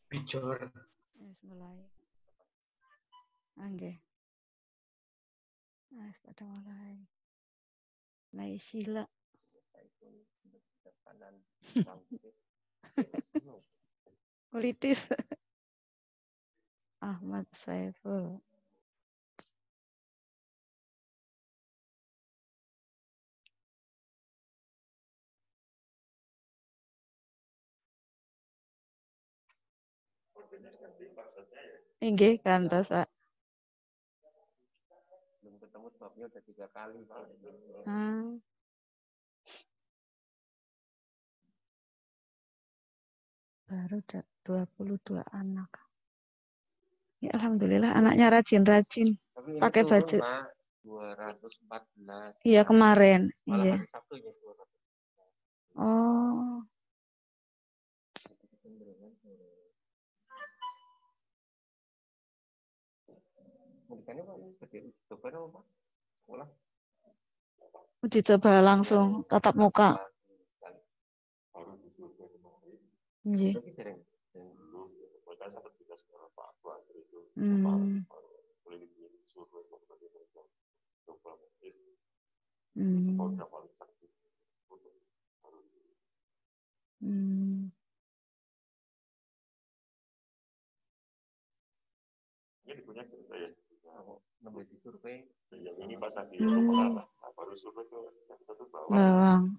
Bijor. Wis mulai. Nggih. Wis pada mulai. Mulai sila. Politis. Ahmad Saiful. Nggih, kantos, Pak. Belum ketemu sebabnya udah 3 kali, Pak. Baru 22 anak. Ya, alhamdulillah anaknya rajin-rajin. Pakai baju. 214. Iya, kemarin. Malah Iya. hari Sabtu ya 200. Oh. Bukannya Pak ini seperti coba dong Pak sekolah. Uji coba langsung tatap muka. Iya. Ini punya cerita ya. Namanya di survei. Yang ini pas lagi pengalaman. Baru survei tuh satu bawang.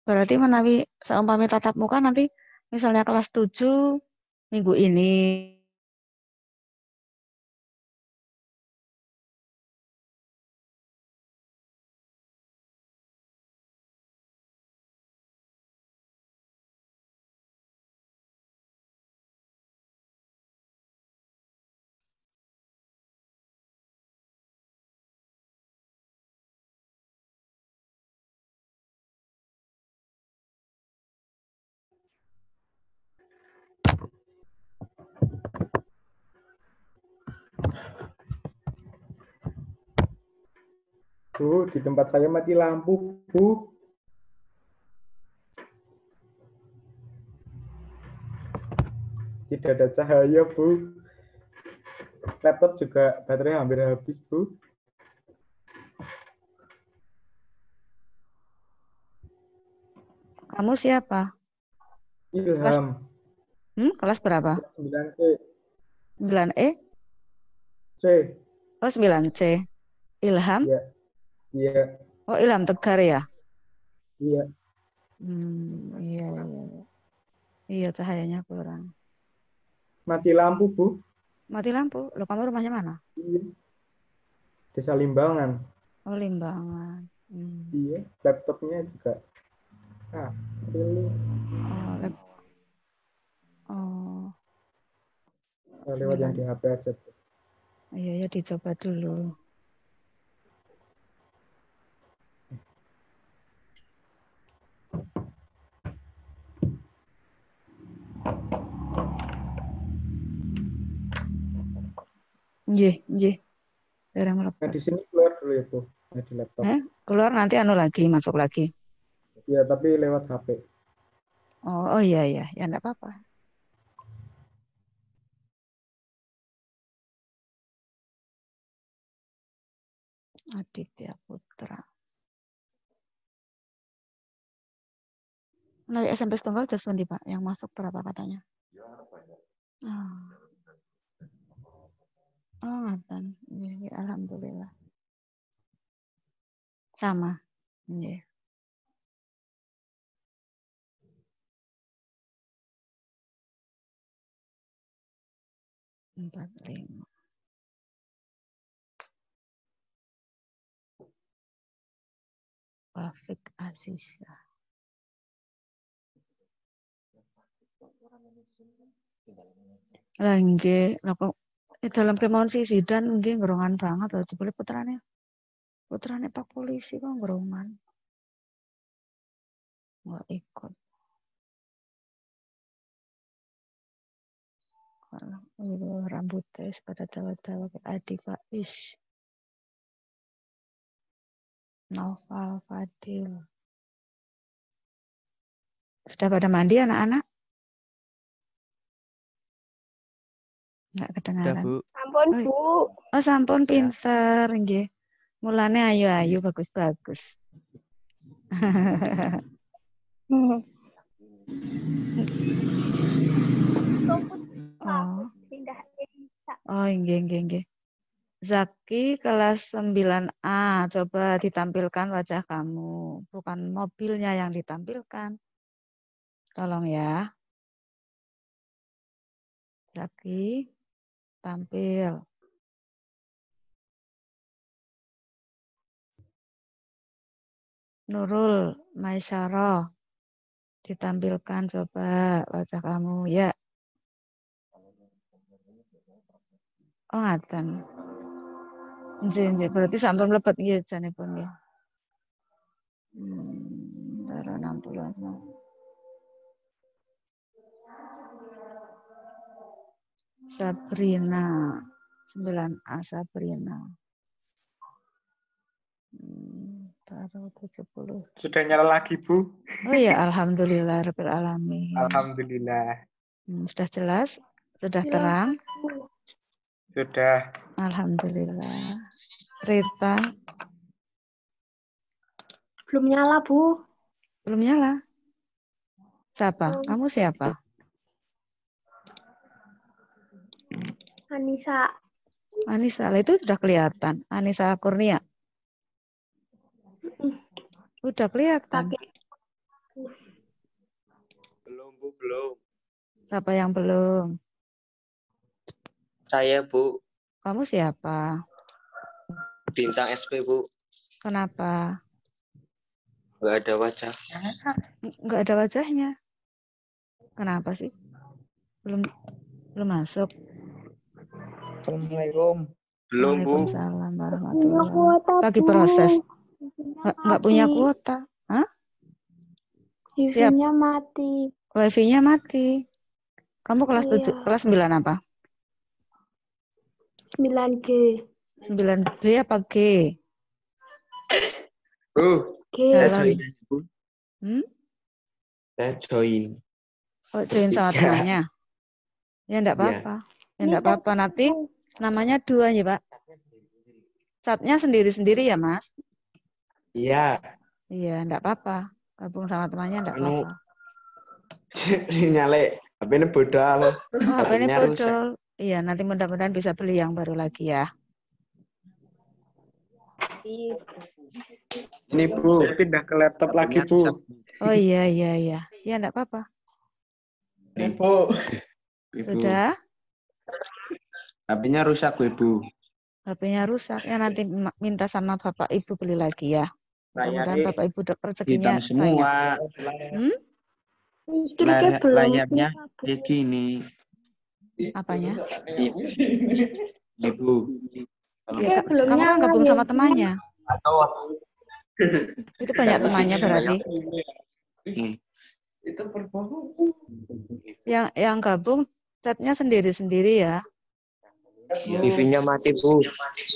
Berarti menawi seumpami tatap muka nanti misalnya kelas 7 minggu ini. Bu, di tempat saya mati lampu, Bu. Tidak ada cahaya, Bu. Laptop juga baterai hampir habis, Bu. Kamu siapa? Kelas, Ilham. kelas berapa? 9C. 9E? C. Oh, 9C. Ilham? Iya. Iya. Oh, Ilham Tegar ya? Iya. Iya, iya. Iya, cahayanya kurang. Mati lampu, Bu. Mati lampu. Loh, kamu rumahnya mana? Iya. Desa Limbangan. Oh, Limbangan. Iya. Laptopnya juga. Ini. Oh. Lewat yang di HP aja. Iya, ya dicoba dulu. Nggih, nggih. Nah, di sini keluar dulu ya, Bu. Nah, di laptop. Keluar nanti lagi, masuk lagi. Iya, tapi lewat HP. Oh iya, iya. Ya enggak apa-apa. Aditya Putra. Nah, SMP Tunggal terus nanti Pak, yang masuk berapa katanya? Oh, ngaten. Ya, alhamdulillah. Sama. Nggih. Empat lima. Wafik Azizah. Lah nggih, lha kok dalam kemauan si Zidan nggih ngerongan banget lho jebule putrane. Putrane Pak Polisi kok ngerongan. Nggak ikut. Rambutnya pada tawa-tawa ke Adi Faiz. Noval Fadil. Sudah pada mandi anak-anak? Enggak Udah, kedengaran. Bu. Ampun, Oh, Bu. oh sampun Ya. pinter nggih. Mulane ayu-ayu bagus-bagus. Oh. Pindah. Oh, nggih. Zaki kelas 9A, coba ditampilkan wajah kamu. Bukan mobilnya yang ditampilkan. Tolong ya. Zaki, tampil. Nurul, Maisyarah, ditampilkan coba wajah kamu. Ya. Oh, ngaten. Nggih, berarti sampun mlebet nggih janipun nggih. Baru 66. Sabrina 9A Sabrina. Baru 70. Sudah nyala lagi, Bu. Oh ya, alhamdulillah rabbil alamin. Alhamdulillah. Sudah jelas? Sudah terang? Sudah. Alhamdulillah. Rita Belum nyala, Bu. belum nyala. Siapa? Kamu siapa? Anissa. Anissa, lah itu sudah kelihatan. Anissa Kurnia. Udah kelihatan. Pakai Belum, Bu, belum. Siapa yang belum? Saya, Bu. Kamu siapa? Bintang SP, Bu. Kenapa? Nggak ada wajah. Nggak ada wajahnya. Kenapa sih? Belum masuk. Assalamualaikum. Belum, Bu. Waalaikumsalam punya warahmatullahi. kuota, Lagi Bu. proses. Nggak punya kuota. Hah? TV-nya mati. Wifi-nya mati. Kamu kelas Iya. 7, kelas 9 apa? 9G. 9B apa G? Bu, G. saya Dalam. join aja, Bu. Saya join. Oh, join sama temannya. Ya enggak apa-apa. Ya enggak apa-apa. Nanti namanya 2 ya, Pak. Chatnya sendiri-sendiri ya, Mas? Iya. Iya, enggak apa-apa. Gabung sama temannya enggak apa-apa. Sinyale HP-nya bodol. Oh, HP-nya HP-nya rusak. bodol. Iya, nanti mudah-mudahan bisa beli yang baru lagi ya. Ini, Bu. Saya pindah ke laptop lagi, HP-nya Bu. rusak. Oh iya. Ya enggak apa-apa. Ini, Bu. Sudah? HP-nya rusak, Bu. HP-nya rusak. Ya nanti minta sama Bapak Ibu beli lagi ya. Mudah-mudahan Bapak Ibu rezekinya Hitam semua. banyak. Layarnya kayak gini. Apanya? Ibu. Ya, kamu kan gabung sama temannya. Itu banyak temannya berarti. Itu berbohong. Yang gabung chatnya sendiri-sendiri ya. TV-nya mati, Bu.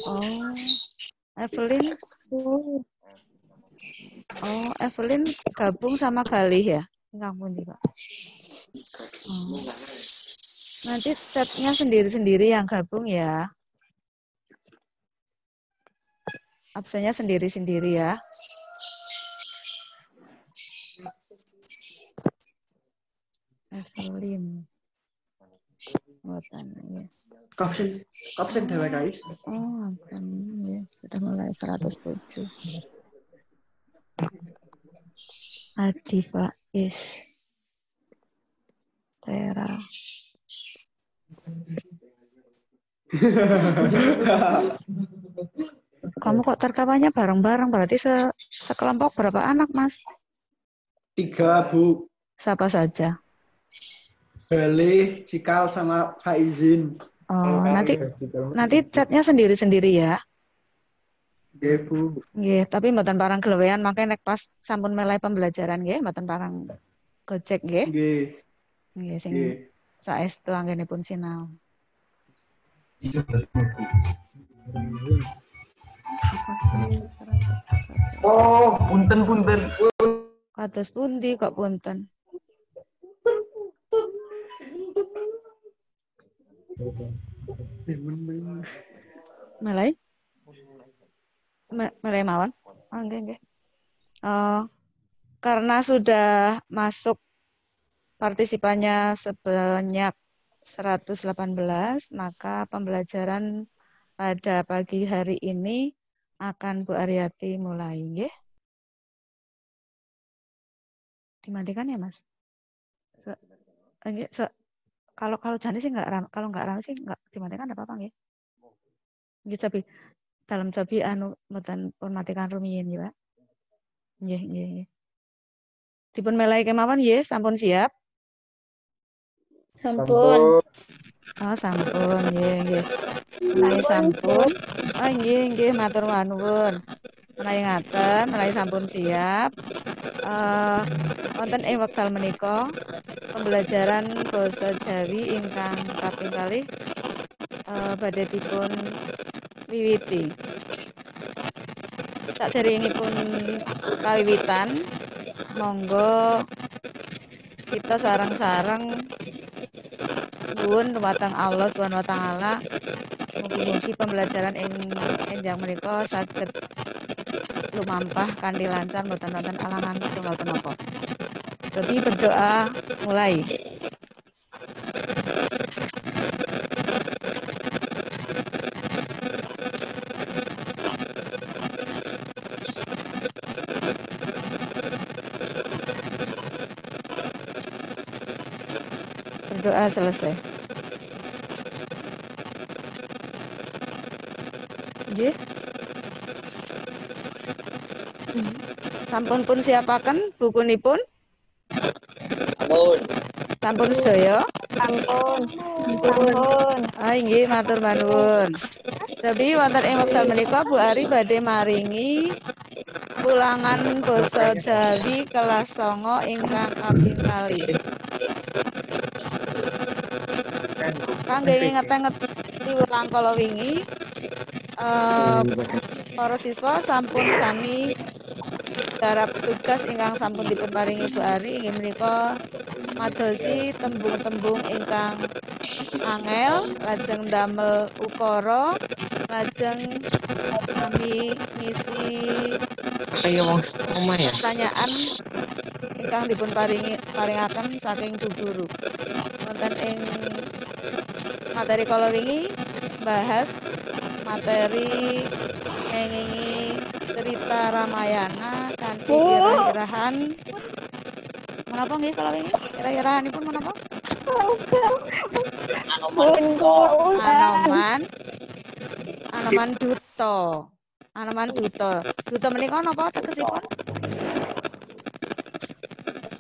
Oh, Evelyn. Oh, Evelyn gabung sama Galih ya. Ngampun juga. Oh. Nanti chatnya sendiri-sendiri yang gabung ya. Absennya sendiri-sendiri ya. Evelyn. Ya. Kapsen dewe guys. Oh, ya. Sudah mulai 107. Adi Faiz. Tera. Kamu kok tertawanya bareng-bareng? Berarti sekelompok berapa anak, Mas? 3, Bu. Siapa saja? Bali, Cikal, sama Faizin. Oh, nanti chatnya sendiri-sendiri ya. Nggih, Bu. Nggih, tapi mboten parang gelewean makanya nek pas sampun mulai pembelajaran nggih mboten parang gojek nggih. Nggih. Nggih sing saestu anggenipun sinau. Oh, punten. Kados pundi kok punten? Mulai? Mulai mawon? Oh, nggih. Karena sudah masuk partisipannya sebanyak 118, maka pembelajaran pada pagi hari ini akan Bu Aryati mulai, nggih. Dimatikan ya, Mas? Kalau Jani sih kalau nggak ramai sih nggak dimatikan, apa apa nggih. Nggih, tapi dalam cabi mboten pun matikan rumiyin ya, Pak. Nggih. Dipun melai kemawon nggih, sampun siap? Sampun. Oh, sampun, nggih. Menawi sampun. Oh, nggih, matur nuwun. Menawi ngaten, menawi sampun siap. Wonten ing wekdal menika pembelajaran basa Jawi ingkang kaping kalih badhe dipun wiwiti. Saderengipun kawiwitan, monggo kita sareng-sareng nuwun dumateng Allah Subhanahu wa taala. Mugi-mugi pembelajaran enjang menika saged lumampah kanthi lancar mboten wonten alangan setunggal punapa. Jadi berdoa mulai. Berdoa selesai. Nggih. Sampun pun siapaken bukunipun? Sampun sedaya? Sampun. Inggih, matur nuwun. Tapi wonten ing wekdal menika Bu Ari badhe maringi ulangan basa Jawi kelas 9 ingkang kaping kalih. Kangge ngeteng-ngeteng ulang kala wingi, para siswa sampun sami darap tugas ingkang sampun dipun paringi Bu Ari inggih menika madosi tembung-tembung ingkang angel, lajeng damel ukara, lajeng sami ngisi pertanyaan ingkang dipun paringaken saking Bu Guru. Wonten ing materi kala wingi bahas materi ngengingi cerita Ramayana kanthi irah-irahan. Menapa nggih kala wingi? Irah-irahanipun menapa? Anoman duta. Anoman duta. Duta menika napa tegesipun?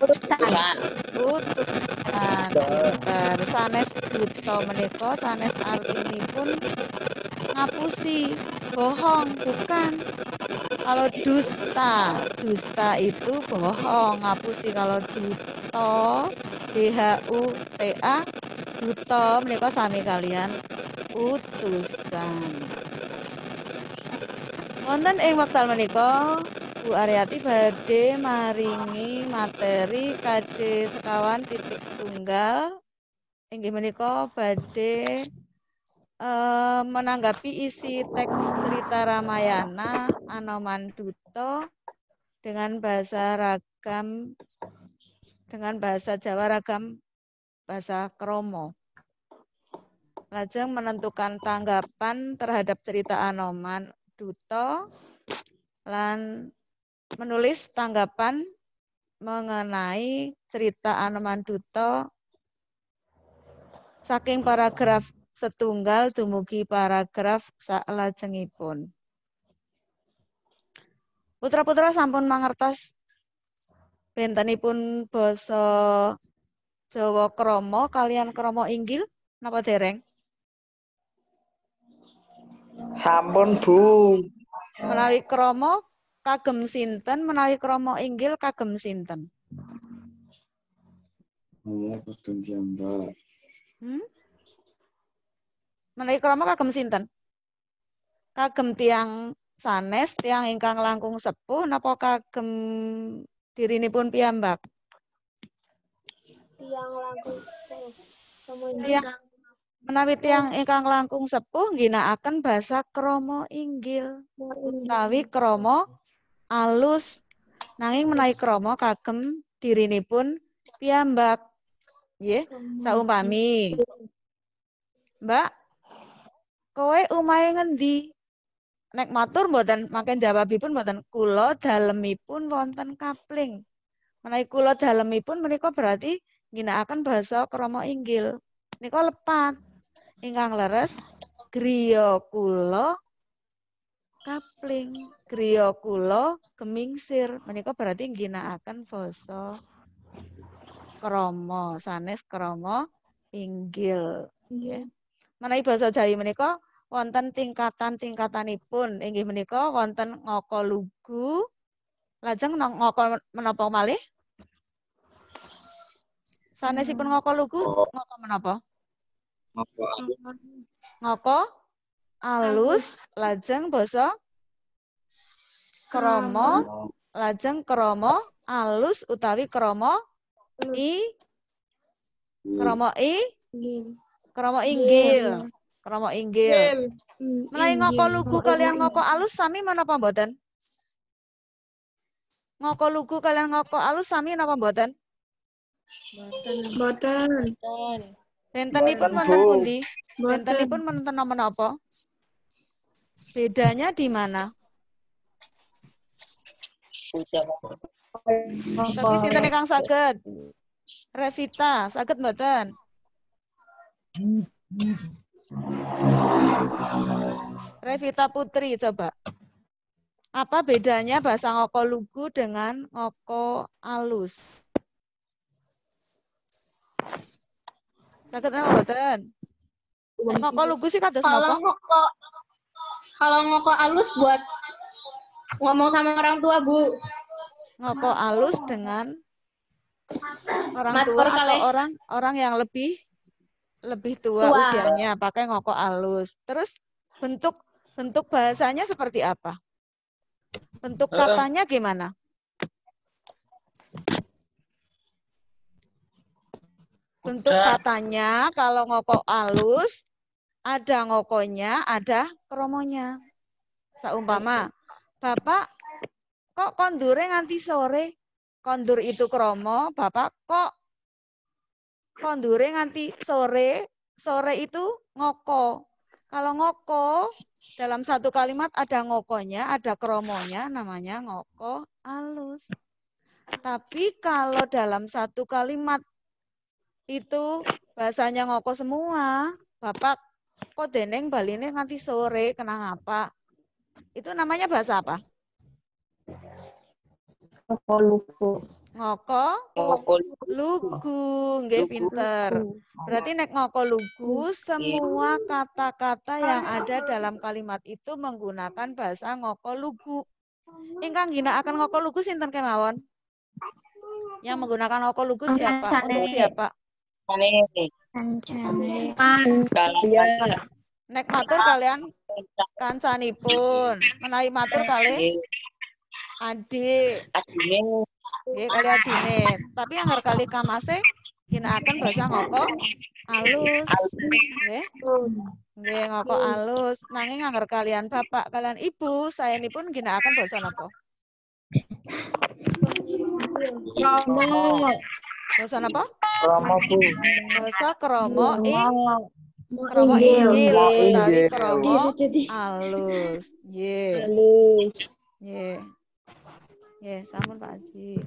Utusan. Pinter. Sanes duta menika sanes artinipun ngapusi, bohong, bukan. Kalau dusta itu bohong, ngapusi. Kalau duta, DHUTA, duta menika sami kalian utusan. Wonten ing wekdal menika Bu Aryati badhe maringi materi KD sekawan titik setunggal inggih menika badhe menanggapi isi teks cerita Ramayana Anoman Duta dengan bahasa Jawa ragam bahasa Kromo. Lajeng menentukan tanggapan terhadap cerita Anoman Duta lan menulis tanggapan mengenai cerita Anoman Duta saking paragraf setunggal dumugi paragraf salajengipun. Putra-putra sampun mangertos bentenipun basa Jawa Kromo kalian Kromo Inggil napa dereng? Sampun, Bu. Menawi Kromo kagem sinten, menawi Kromo Inggil kagem sinten? Kagem piyambak. Menawi Kromo kagem sinten? Kagem tiyang sanes tiyang ingkang langkung sepuh napa kagem dirinipun piyambak? Yang langkung sepuh. Tiyang menawi tiyang ingkang langkung sepuh ngginakaken basa krama inggil utawi krama alus. Nanging menawi krama kagem dirinipun piyambak. Nggih, saumpami. Mbak, kowe umahe ngendi? Nek matur mboten maken jawabipun mboten kula dalemipun wonten kapling. Menawi kula dalemipun menika berarti ngginakaken basa krama inggil. Nika lepat. Ingkang leres griya kula kapling, griya kula gemingsir. Menika berarti ngginakaken basa krama, sanes krama inggil. Nggih. Menawi basa Jawi menika wonten tingkatan-tingkatanipun. Inggih menika wonten ngoko lugu, lajeng ngoko menapa malih? Sanesipun ngoko lugu, ngoko menapa? Ngoko alus, lajeng basa krama, lajeng krama alus utawi krama krama inggil. Krama inggil. Menawi ngoko lugu kalian ngoko alus sami menapa mboten? Ngoko lugu kalian ngoko alus sami napa mboten? Boten. Bentenipun wonten pundi? Bentenipun wonten menapa? Bedanya di mana? Tapi sinten ingkang saged? Revita, saged mboten? Revita Putri coba. Apa bedanya bahasa ngoko lugu dengan ngoko alus? Saged napa mboten? Ngoko lugu sih kados napa? Kalau ngoko alus buat ngomong sama orang tua, Bu. Ngoko alus dengan orang Matur tua atau kalih. orang yang lebih tua usianya pakai ngoko alus. Terus bentuk bahasanya seperti apa? Bentuk katanya gimana? Bentuk katanya kalau ngoko alus ada ngokonya, ada kromonya. Saumpama, Bapak kok kondure nganti sore? Kondur itu kromo, Bapak kok kondure nganti sore? Sore itu ngoko. Kalau ngoko dalam satu kalimat ada ngokonya, ada kromonya, namanya ngoko alus. Tapi kalau dalam satu kalimat itu bahasanya ngoko semua, Bapak kok deneng baline nganti sore, kenang apa? Itu namanya bahasa apa? Ngoko lugu. Ngoko lugu, nggih pinter. Berarti nek ngoko lugu semua kata-kata yang ada dalam kalimat itu menggunakan bahasa ngoko lugu. Ingkang ginakaken ngoko lugu sinten kemawon? Yang menggunakan ngoko lugu siapa? Untuk siapa? Nek matur kalian kancanipun, menawi matur kalih adik. Nggih kali adine. Tapi yang kali kamase ginakaken bahasa ngoko alus. Nggih. Nggih ngoko alus. Nanging angger kalian bapak kalian ibu, saenipun ginakaken basa napa? Basa napa? Krama, Bu. Basa krama inggil utawi krama alus. Nggih. Nggih. Nggih, sampun Pak Haji.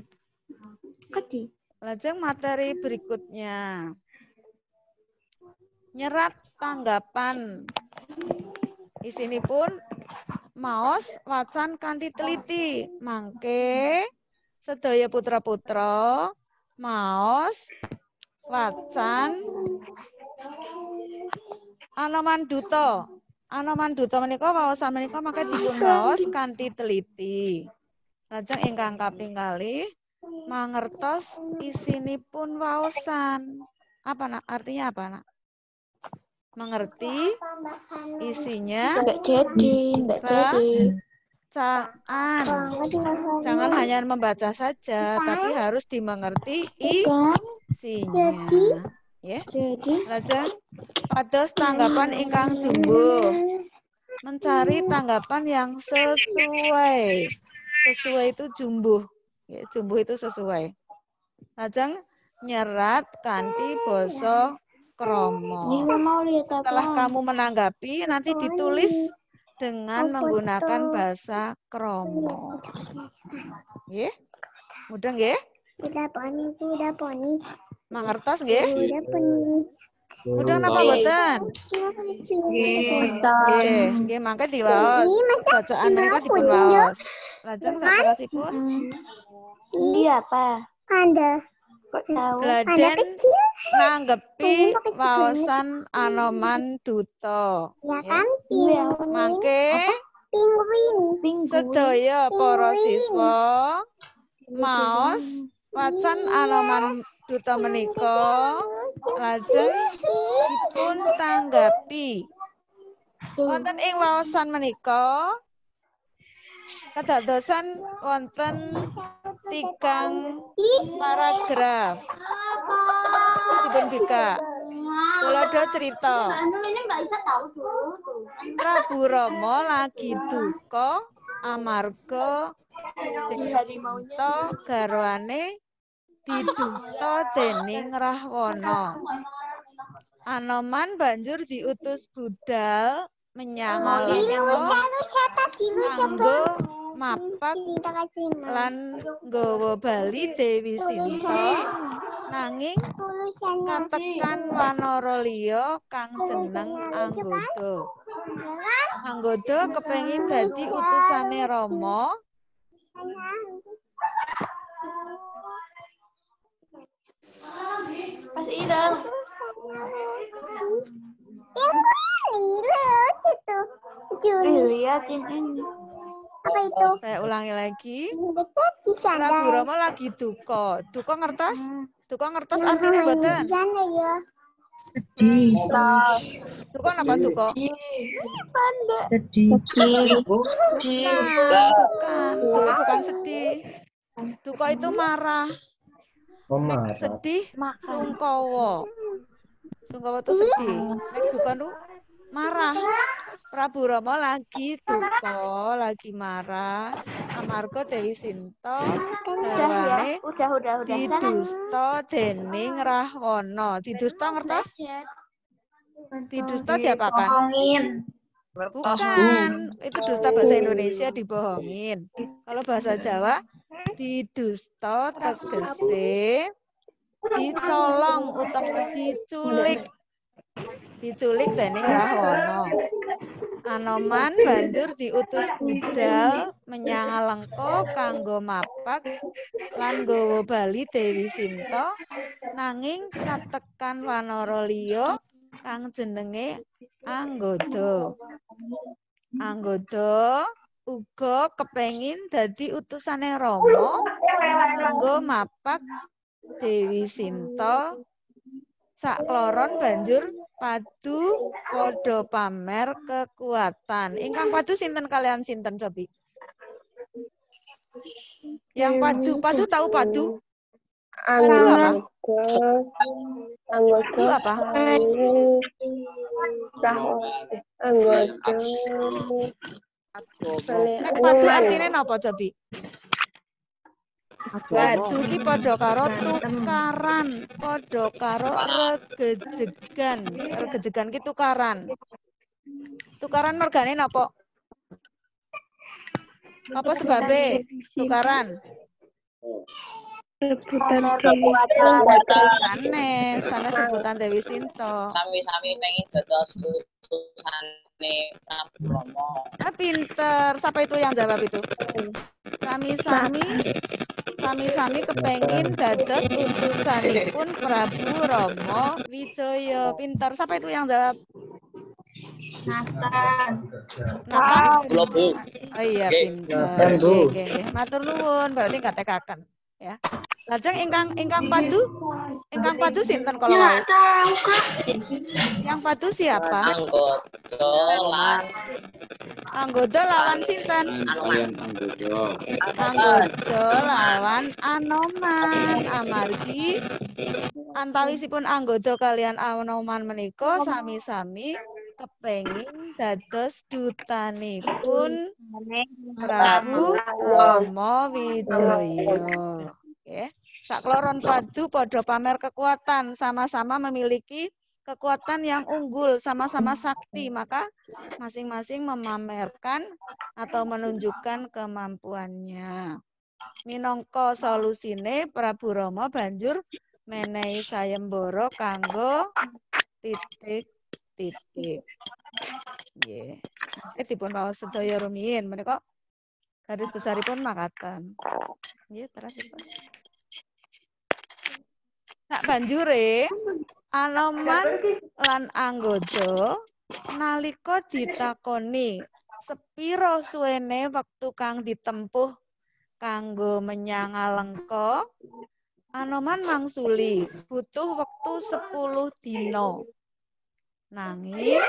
Lajeng materi berikutnya. Nyerat tanggapan. Isinipun maos wacan kanthi teliti. Mangke sedaya putra-putra maos wacan Anoman Duta. Anoman Duta menika waosan menika mangke dipun maos kanthi teliti. Lajeng ingkang kaping kalih mangertos isinipun waosan. Apa nak? Artinya apa nak? Mengerti isinya Nggak jadi. bacaan. Jangan hanya membaca saja, tapi harus dimengerti isinya. Ya. Lajeng pados tanggapan ingkang jumbuh. Mencari tanggapan yang sesuai. Sesuai itu jumbuh. Ya, jumbuh itu sesuai. Lajeng nyerat kanthi basa krama. Setelah kamu menanggapi, nanti ditulis dengan menggunakan bahasa krama. Nggih? Mudeng nggih? Mangertos nggih? Mudeng napa mboten? Nggih, mangke diwaos. Bacaan menika dipun waos. Lajeng saterusipun Iya, apa? Gladen nanggepi waosan Anoman Duta. Iya. Mangke sedaya para siswa maos wacan Anoman Duta menika lajeng dipun tanggapi. Wonten ing waosan menika kedadosan wonten 3 paragraf. Dipun bika. Tuladha cerita. Ini nggak bisa tahu dulu tuh. Prabu Rama lagi duka amarga Devata garwane didusta dening Rahwana. Anoman banjur diutus budal menyang kanggo mapak lan nggawa bali Dewi Sinta nanging katekan wanara liya kang jeneng Anggoda. Anggoda kepengin dadi utusane Rama. Pas ireng. Lihatin ini. Apa itu? Saya ulangi lagi. Prabu Rama lagi duka. Duka ngertos? Duka ngertos artinya mboten? Sedih. Duka napa duka? Sedih. Duka bukan sedih. Duka itu marah. Nek sedih sungkawa. Sungkawa itu sedih. Nek duka itu marah. Prabu Rama lagi duka, lagi marah. Amarga Dewi Sinta garwane didusta dening Rahwana. Didusta ngertos? Didusta diapakan? Bukan. Itu dusta bahasa Indonesia dibohongin. Kalau bahasa Jawa didusta tegese dicolong utawa diculik. Diculik dening Rahwana. Anoman banjur diutus budal menyang Alengka kanggo mapak lan nggawa bali Dewi Sinta nanging katekan wanara liya kang jenenge Anggoda. Anggoda uga kepengin dadi utusane Rama kanggo mapak Dewi Sinta. Sakloron banjur padu padha pamer kekuatan. Ingkang padu sinten kalian sinten cobi? Yang padu tahu padu? Padu apa? Padu apa? Nek padu artine napa cobi? Padu ki padha karo tukaran, padha karo regejegan. Regejegan ki tukaran. Tukaran mergane napa? Apa sebabe tukaran? Rebutan sanes rebutan Dewi Sinta. Sami-sami pengen dados utusane Prabu Rama. Pinter. Siapa itu yang jawab itu? Sami-sami kepengin dados utusanipun Prabu Rama Wijaya. Pinter. Siapa itu yang jawab? Nathan. Kula Bu. Oh iya, pinter. Nggih. Matur nuwun, berarti nggak tekaken. Ya. Lajeng ingkang padu sinten kalau Nggak wau? tahu, Kak. Yang padu siapa? Anggota lan Anggota lawan sinten? Kalian anggota. Anggota lawan Anoman. Amargi antawisipun anggota kalian Anoman menika sami-sami kepengin dados dutanipun Prabu Rama Wijaya. Oke. Sakloron padu padha pamer kekuatan, sama-sama memiliki kekuatan yang unggul, sama-sama sakti, maka masing-masing memamerkan atau menunjukkan kemampuannya. Minangka solusine Prabu Rama banjur menehi sayembara kanggo titik. Nggih. Dipun waos sedaya rumiyin menika garis besaripun makaten. Nggih, terusipun. Sak banjure Anoman lan anggota nalika ditakoni sepiro suwene wektu kang ditempuh kanggo menyang Alengka, Anoman mangsuli butuh wektu 10 dina. Nanging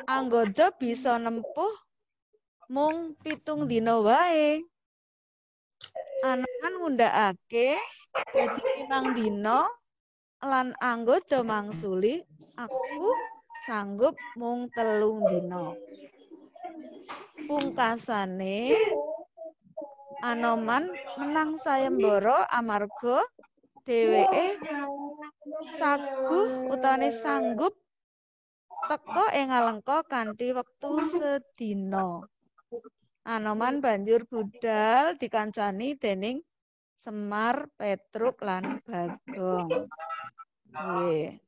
anggota bisa nempuh mung 7 dina wae. Anoman ngundhakake dadi 5 dina lan anggota mangsuli aku sanggup mung 3 dina. Pungkasane Anoman menang sayembara amarga dheweke saguh utawane sanggup teka ing Alengka kanthi wektu sedina. Anoman banjur budal dikancani dening Semar, Petruk lan Bagong. Nggih.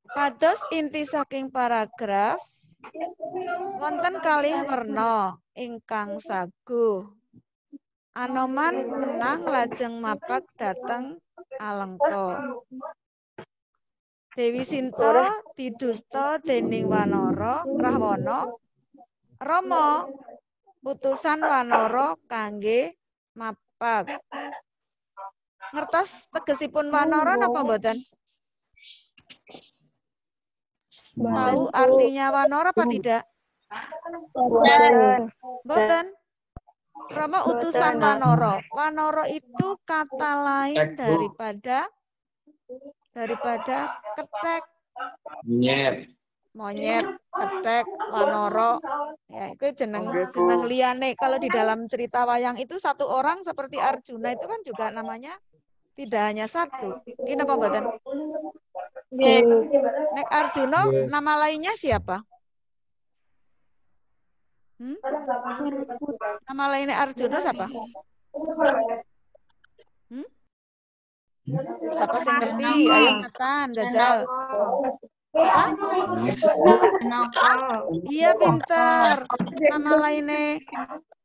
Pados inti saking paragraf wonten kalih werna ingkang saguh. Anoman menang lajeng mapak dhateng Alengka. Dewi Sinta didusta dening Rahwana Rama utusan Wanara kangge mapak. Ngertos tegesipun Wanara napa mboten? Tahu artinya Wanara apa tidak? Mboten. Rama utusan Wanara. Wanara itu kata lain daripada kethek. Monyet, kethek, Wanara. Ya, itu jeneng liyane. Kalau di dalam cerita wayang itu satu orang seperti Arjuna itu kan juga namanya tidak hanya satu. Ini apa mboten? Nek Arjuna nama lainnya siapa? Nama lainnya Arjuna siapa? Siapa sih ngerti? Ayo katan, jajal. Apa? Iya pinter. Nama lainnya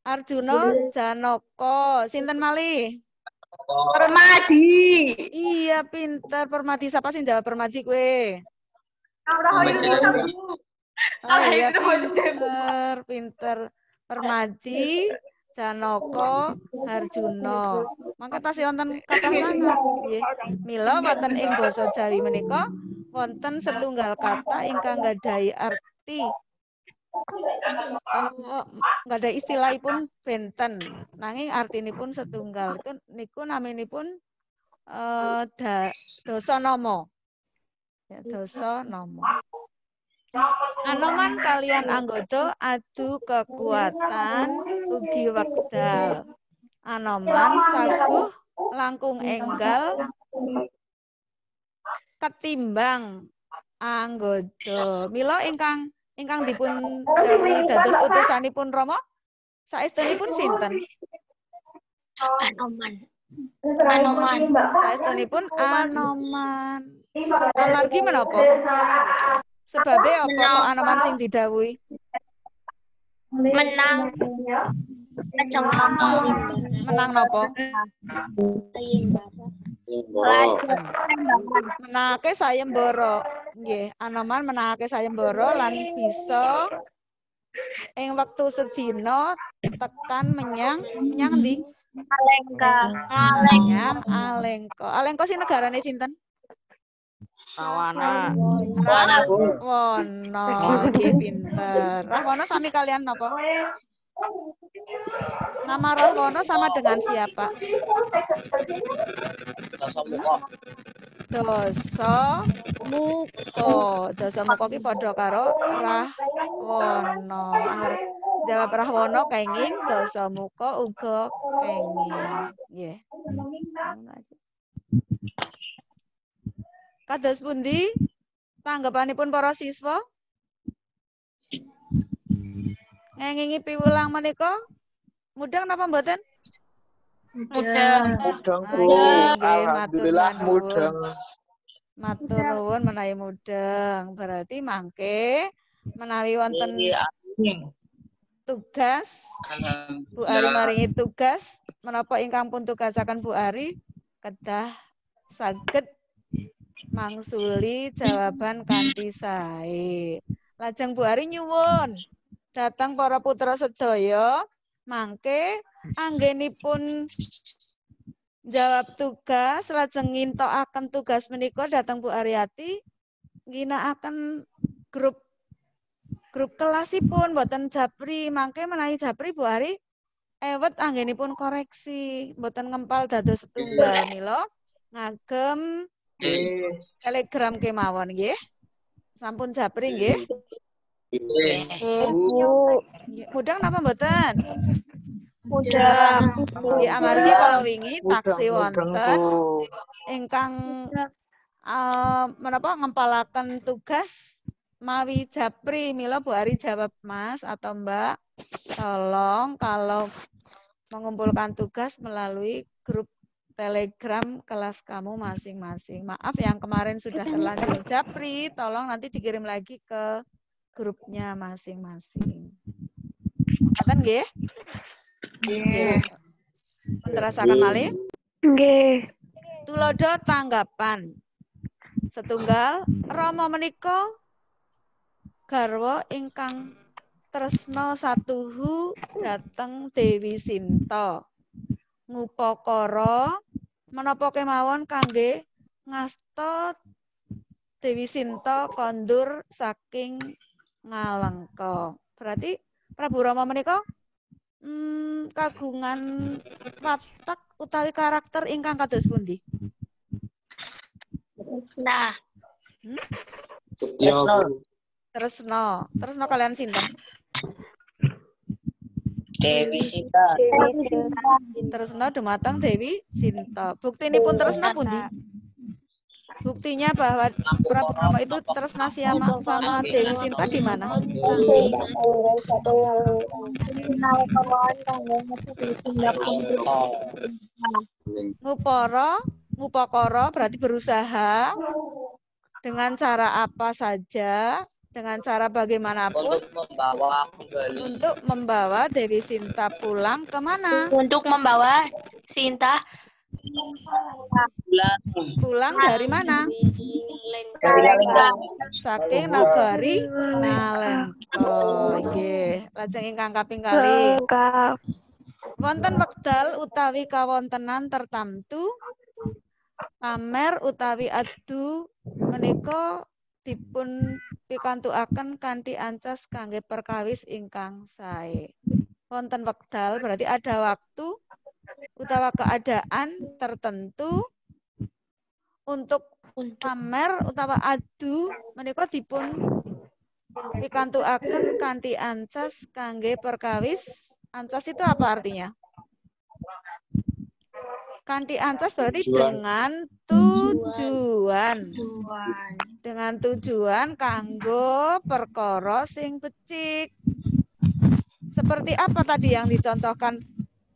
Arjuna Janaka. Sinten malih? Permadi. Iya pinter. Permadi. Siapa sih jawab Permadi kue? Oh iya pinter. Permadi, Janaka, Arjuna. Mangke tasih wonten kathah sanget nggih. Mila wonten ing basa Jawi menika wonten setunggal kata ingkang nggadhahi arti nggadhahi istilahipun benten. Nanging artinipun setunggal. Itu niku naminipun Dasanama. Ya, Dasanama. Anoman kalian anggota adu kekuatan ugi wekdal. Anoman saguh langkung enggal ketimbang anggota. Mila ingkang dipun dawuhi dados utusanipun Rama saestunipun sinten? Anoman. Saestunipun Anoman. Amargi menapa? Sebabnya apa kok Anoman sing didhawuhi? Menang. Menang napa? Menangake sayembara. Nggih, Anoman menangake sayembara lan bisa ing wektu sedina tekan menyang ndi? Alengka. Menyang Alengka. Alengka sing negarane sinten? Rawana. Wana, Bu. Wono, nggih pinter. Rahwana sami kalian napa? Nama Rahwana sama dengan siapa? Dosa Muko. Dosa Muko ki padha karo Rahwana. Angger jawab Rahwana kenging, Dosa Muko uga kenging. Nggih. Ngono aja. Kados pundi tanggapanipun para siswa? Ngengingi piwulang menika mudeng napa mboten? Mudah. Mudeng, Bu. Nggih, Alhamdulillah matur mudeng. Matur nuwun menawi mudeng. Berarti mangke menawi wonten tugas Bu Ari maringi tugas menapa ingkang pun tugasaken Bu Ari kedah saged mangsuli jawaban kanthi sae. Lajeng Bu Ari nyuwun datang para putra sedaya mangke anggenipun jawab tugas lajeng ngintokaken tugas menika datang Bu Ariati ngginakaken grup kelasipun mboten japri mangke menawi japri Bu Ari ewet anggenipun koreksi mboten ngempal dados setunggal mila ngagem Telegram kemawon nggih. Sampun japri nggih. Mudeng napa mboten? Mudah. Nggih amargi kala wingi taksi wonten ingkang menapa ngempalaken tugas mawi japri mila Bu Ari jawab Mas atau Mbak tolong kalau mengumpulkan tugas melalui grup Telegram kelas kamu masing-masing. Maaf yang kemarin sudah terlanjur japri, tolong nanti dikirim lagi ke grupnya masing-masing. Ngaten nggih? Nggih. Terasakan malih? Nggih. Tulodo tanggapan. Setunggal Rama menika garwa ingkang tresna satuhu dhateng Dewi Sinta. Ngupakara menapa kemawon kangge ngasta Dewi Sinta kondur saking Ngalengka. Berarti Prabu Rama menika kagungan watak utawi karakter ingkang kados pundi? Nah. Tresna kalian sinten? Dewi Sinta. Tresna dumateng Dewi Sinta. Buktinipun tresna pundi? Buktinya bahwa Prabu Rama itu tresna sama Dewi Sinta di mana? Ngupakara berarti berusaha dengan cara apa saja, dengan cara bagaimanapun untuk membawa Dewi Sinta pulang kemana? Untuk membawa Sinta pulang dari mana? dari Ngalengka. Saking nagari Ngalengka. Nggih, lajeng ingkang kaping kalih. Wonten wekdal utawi kawontenan tertamtu pamer utawi adu menika dipun pikantukaken kanthi ancas kangge perkawis ingkang sae. Wonten wekdal berarti ada waktu utawa keadaan tertentu untuk pamer utawa adu menika dipun pikantukaken kanthi ancas kangge perkawis. Ancas itu apa artinya? Kanthi ancas berarti dengan tujuan. Dengan tujuan kanggo perkara sing becik. Seperti apa tadi yang dicontohkan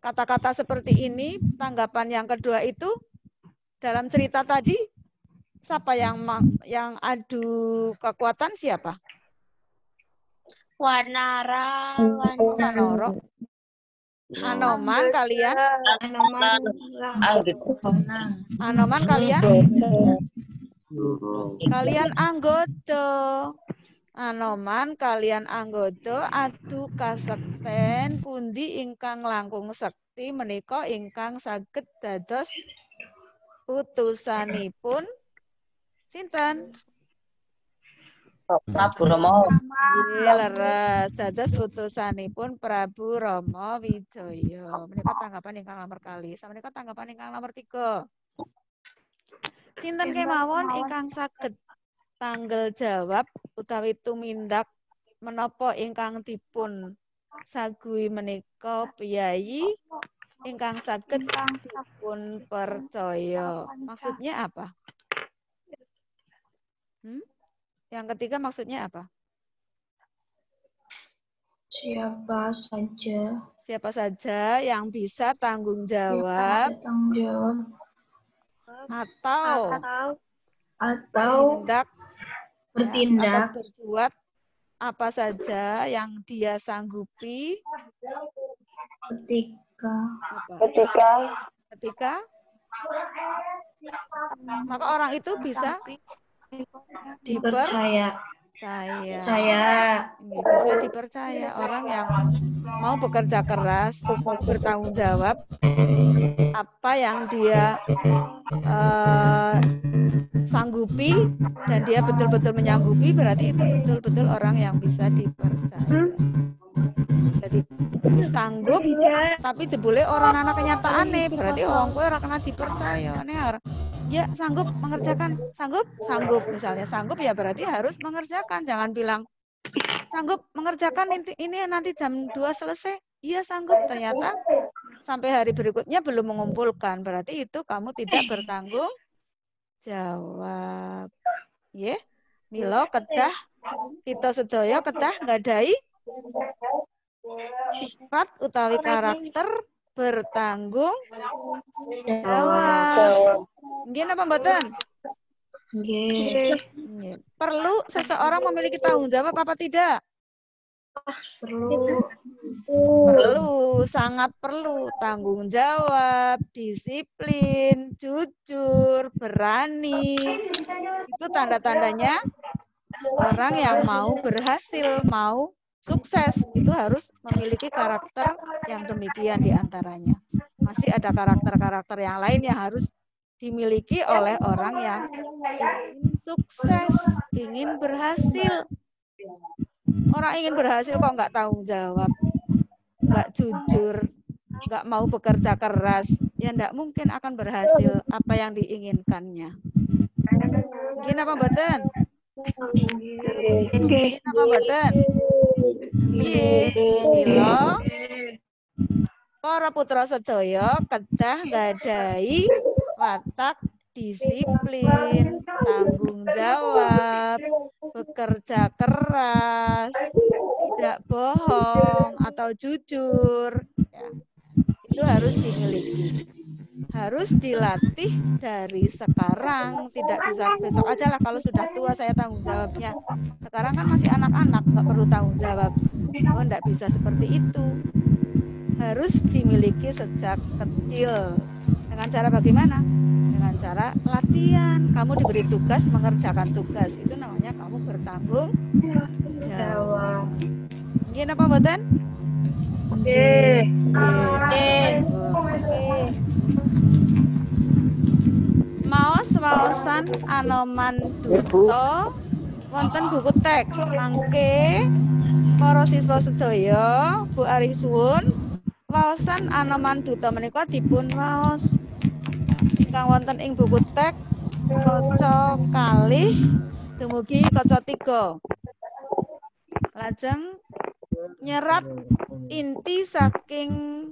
kata-kata seperti ini? Tanggapan yang kedua itu dalam cerita tadi siapa yang adu kekuatan siapa? Wanara. Wanoro. Anoman kalian? Anoman kalian? Kalian anggota. Anoman kalian anggodo adu kasekten pundi ingkang langkung sekti menika ingkang saged dados utusanipun sinten? Prabu Rama. Nggih leres dados utusanipun Prabu Rama Wijaya. Menika tanggapan ingkang nomor kali. Sameneika tanggapan ingkang nomor 3. Sinten kemawon ingkang saged tanggal jawab utawi tumindak menapa ingkang dipun sagui menika piyayi ingkang saged dipun percaya. Maksudnya apa? Yang ketiga maksudnya apa? Siapa saja. Siapa saja yang bisa tanggung jawab atau bertindak atau berbuat apa saja yang dia sanggupi ketika maka orang itu bisa dipercaya. Bisa dipercaya. Orang yang mau bekerja keras, mau bertanggung jawab apa yang dia sanggupi dan dia betul-betul menyanggupi, berarti itu betul-betul orang yang bisa dipercaya. Jadi sanggup tapi jebule orang anak kenyataan nih, berarti orang kowe ora kena dipercaya nih. Ya sanggup mengerjakan, sanggup misalnya sanggup ya berarti harus mengerjakan. Jangan bilang sanggup mengerjakan ini nanti jam 2 selesai. Iya sanggup, ternyata sampai hari berikutnya belum mengumpulkan. Berarti itu kamu tidak bertanggung jawab. Ya, mila kedah kita sedaya kedah nggadahi sifat utawi karakter bertanggung jawab. Nggih napa mboten? Nggih. Perlu seseorang memiliki tanggung jawab apa tidak? Perlu, sangat perlu. Tanggung jawab, disiplin, jujur, berani. Itu tanda-tandanya orang yang mau berhasil, mau sukses. Itu harus memiliki karakter yang demikian diantaranya. Masih ada karakter-karakter yang lain yang harus dimiliki oleh orang yang ingin sukses, ingin berhasil. Orang ingin berhasil kok nggak tanggung jawab, nggak jujur, nggak mau bekerja keras, ya nggak mungkin akan berhasil apa yang diinginkannya. Gini apa mboten? Gini apa mboten? Mila para putra sedaya kedah nggadahi watak disiplin, tanggung jawab, bekerja keras, tidak bohong atau jujur, ya, itu harus dimiliki, harus dilatih dari sekarang, tidak bisa besok aja lah kalau sudah tua saya tanggung jawabnya. Sekarang kan masih anak-anak, nggak perlu tanggung jawab. Oh, nggak bisa seperti itu. Harus dimiliki sejak kecil. Dengan cara bagaimana? Dengan cara latihan. Kamu diberi tugas, mengerjakan tugas. Itu namanya kamu bertanggung jawab. Nggih napa mboten? Nggih. Maos-maosan Anoman Duto wonten buku teks. Mangke para siswa sedaya, Bu Ari suwun, waosan Anoman Duto menika dipun waos ingkang wonten ing buku teks kaca kalih dumugi kaca 3. Lajeng nyerat inti saking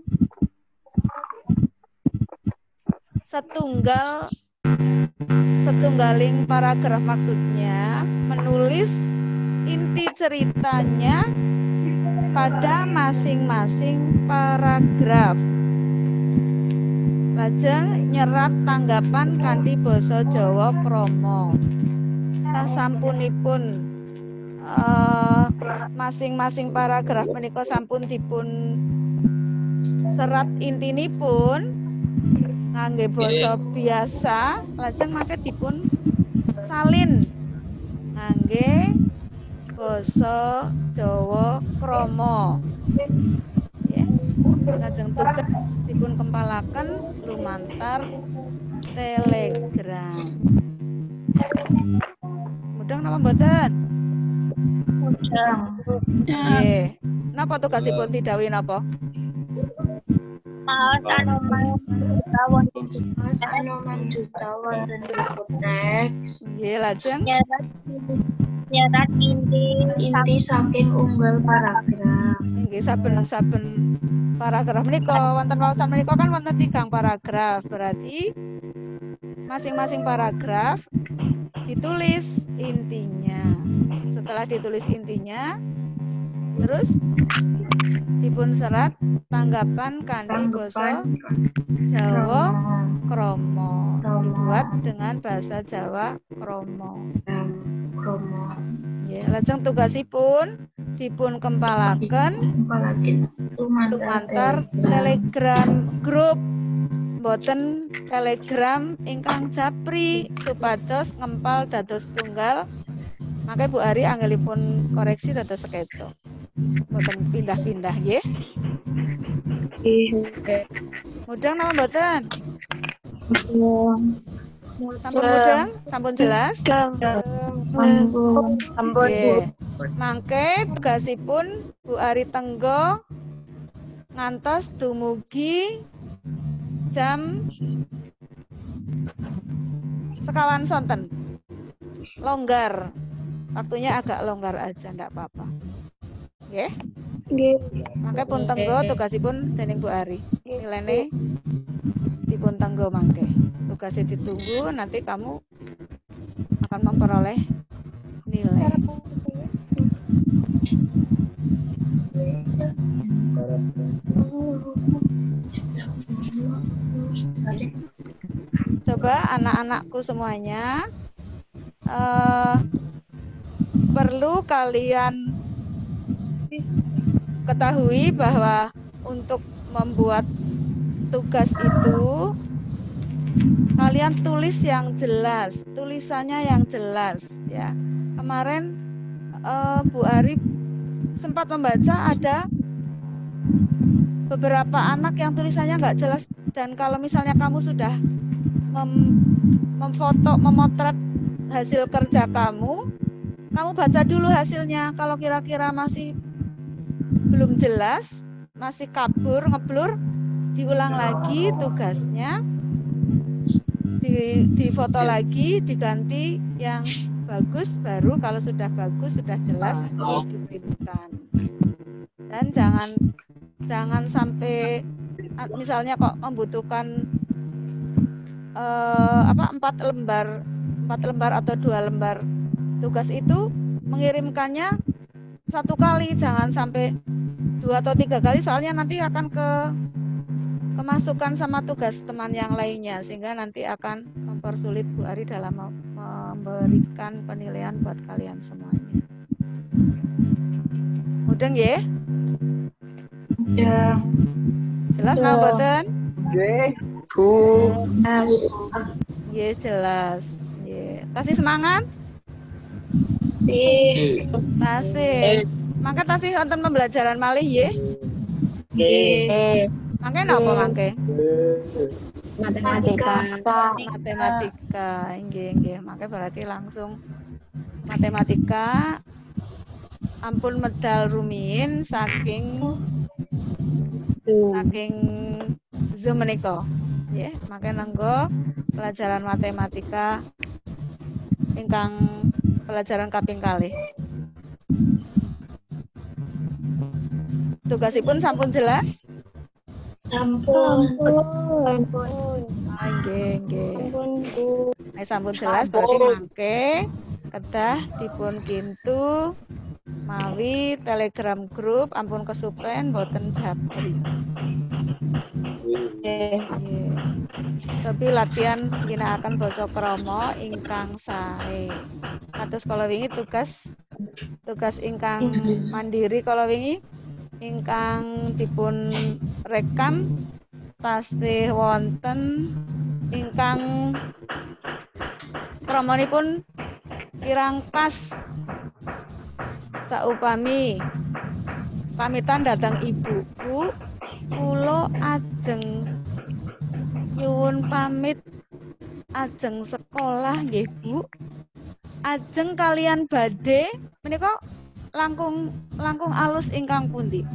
setunggaling paragraf, maksudnya menulis inti ceritanya pada masing-masing paragraf. Lajeng nyerat tanggapan kanthi basa Jawa krama. Sasampunipun masing-masing paragraf menika sampun dipun serat intinipun ngangge basa biasa, lajeng mangke dipun salin ngangge basa Jawa krama. Ya. Lajeng tugas dipun kempalaken lumantar telegram. Mudeng napa mboten? Mudeng. Nggih. Napa tugasipun didhawuhi napa? Anoman juta wonten teks. Nggih, lajeng Nyerat inti saking unggal paragraf. nggih saben-saben paragraf menika wonten waosan menika kan wonten 3 paragraf. Berarti masing-masing paragraf ditulis intinya. Setelah ditulis intinya, terus dipun serat tanggapan kanthi basa Jawa krama. Dibuat dengan bahasa Jawa krama. Nggih, lajeng tugasipun dipun kempalaken lumantar telegram grup, boten telegram ingkang japri supados ngempal dados tunggal. Maka Bu Ari anggelipun koreksi dados sekeco. Boten pindah-pindah nggih. Mudeng napa mboten? Sampun mudeng? Sampun jelas? Sampun. Nggih. Mangke tugasipun Bu Ari Tenggo ngantos dumugi jam sekawan sonten. Longgar. Waktunya agak longgar aja, ndak apa-apa. Nggih. Nggih. Mangke pun tenggo tugasipun dening Bu Ari. Nilene dipun tenggo mangke. Tugasnya ditunggu, nanti kamu akan memperoleh nilai. Coba anak-anakku semuanya, perlu kalian ketahui bahwa untuk membuat tugas itu kalian tulis yang jelas, tulisannya yang jelas ya. Kemarin Bu Ari sempat membaca ada beberapa anak yang tulisannya nggak jelas, dan kalau misalnya kamu sudah memfoto, memotret hasil kerja kamu baca dulu hasilnya. Kalau kira-kira masih belum jelas, masih kabur, ngeblur, diulang lagi tugasnya, difoto lagi, diganti yang bagus, baru kalau sudah bagus, sudah jelas dikirimkan. Dan jangan sampai misalnya kok membutuhkan 4 lembar atau 2 lembar tugas itu, mengirimkannya 1 kali, jangan sampai 2 atau 3 kali, soalnya nanti akan kemasukan sama tugas teman yang lainnya, sehingga nanti akan mempersulit Bu Ari dalam memberikan penilaian buat kalian semuanya. Mudeng ya? Ya. Jelas nggak mboten? Nggih, Bu. Nggih, jelas. Nggih. Tasih semangat? Tasih. Mangke tasih wonten pembelajaran malih nggih? Nggih. Mangke napa mangke? Matematika. Nggih. Mangke berarti langsung matematika. Ampun medal rumiyin saking Zoom menika. Nggih, mangke nenggo pelajaran matematika ingkang pelajaran kaping kalih. Tugasipun sampun jelas? Sampun. Nggih. Sampun jelas, berarti mangke kedah dipun kintu mawi telegram grup, ampun kesupen boten japri. Nggih. Tapi latihan ginakaken basa krama ingkang sae. Kados kala wingi tugas ingkang mandiri kala wingi ingkang dipun rekam tasih wonten ingkang kramanipun kirang pas saupami pamitan datang ibu. Bu, kula ajeng nyuwun pamit ajeng sekolah nggih, Bu. Ajeng kalian badhe menika langkung alus ingkang pundi?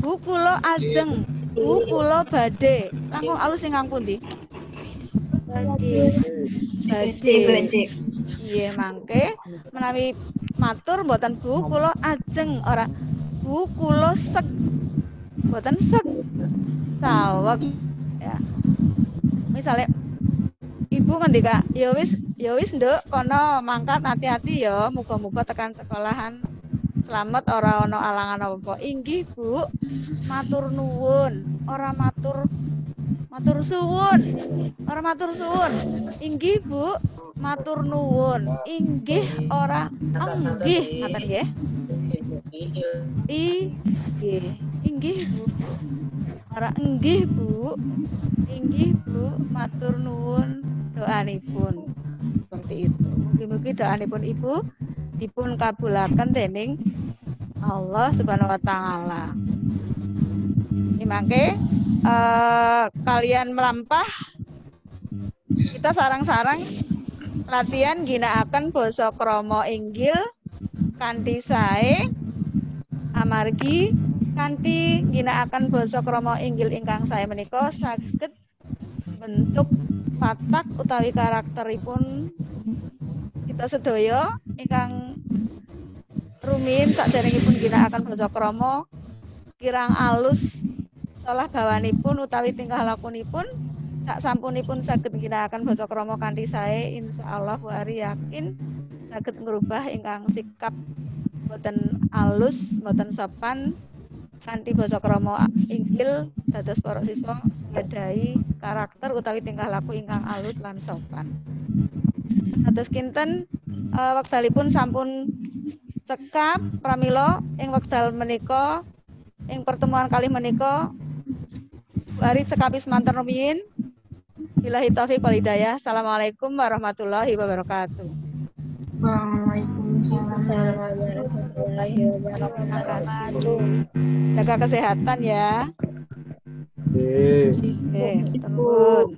Bu, kula ajeng. Bu, kula badhe langkung alus ingkang pundi? Badhe. Nggih, mangke menawi matur mboten Bu, kula ajeng ora Bu, kula sek. Mboten sek. Saweg. Ya. Misalnya ibu ngendika, ya wis Nduk, kono mangkat hati-hati ya, muga-muga tekan sekolahan selamat ora ana alangan apa. Inggih, Bu. Matur nuwun, ora matur suwun. Ora matur suwun. Inggih, Bu. Matur nuwun. Inggih ora enggih, ngaten nggih? Inggih. Inggih, Bu. Ora enggih, Bu. Inggih, Bu. Matur nuwun doanipun. Seperti itu. Mugi-mugi doanipun Ibu dipun kabulaken dening Allah Subhanahu wa taala. Ini mangke kalian melampah kita sarang-sarang latihan ginakaken basa krama inggil kanthi sae amargi kanthi ginakaken basa krama inggil ingkang sae menika saged bentuk watak utawi karakteripun kita sedaya ingkang rumiyin saderengipun ginakaken basa krama kirang alus salah bawanipun utawi tingkah lakunipun sak sampunipun saged ginakaken basa krama kanthi sae insyaallah Bu Ari yakin saged ngrubah ingkang sikap boten alus boten sopan kanthi basa krama inggil dados para siswa gadhahi karakter utawi tingkah laku ingkang alus lan sopan. Dados kinten wekdalipun sampun cekap pramila ing wekdal menika ing pertemuan kali menika Bu Ari cekapis manten rumiyin. Billahi taufiq wal hidayah. Assalamualaikum warahmatullahi wabarakatuh. Waalaikumsalam warahmatullahi Terima wabarakatuh. kasih. Jaga kesehatan ya. Nuwun.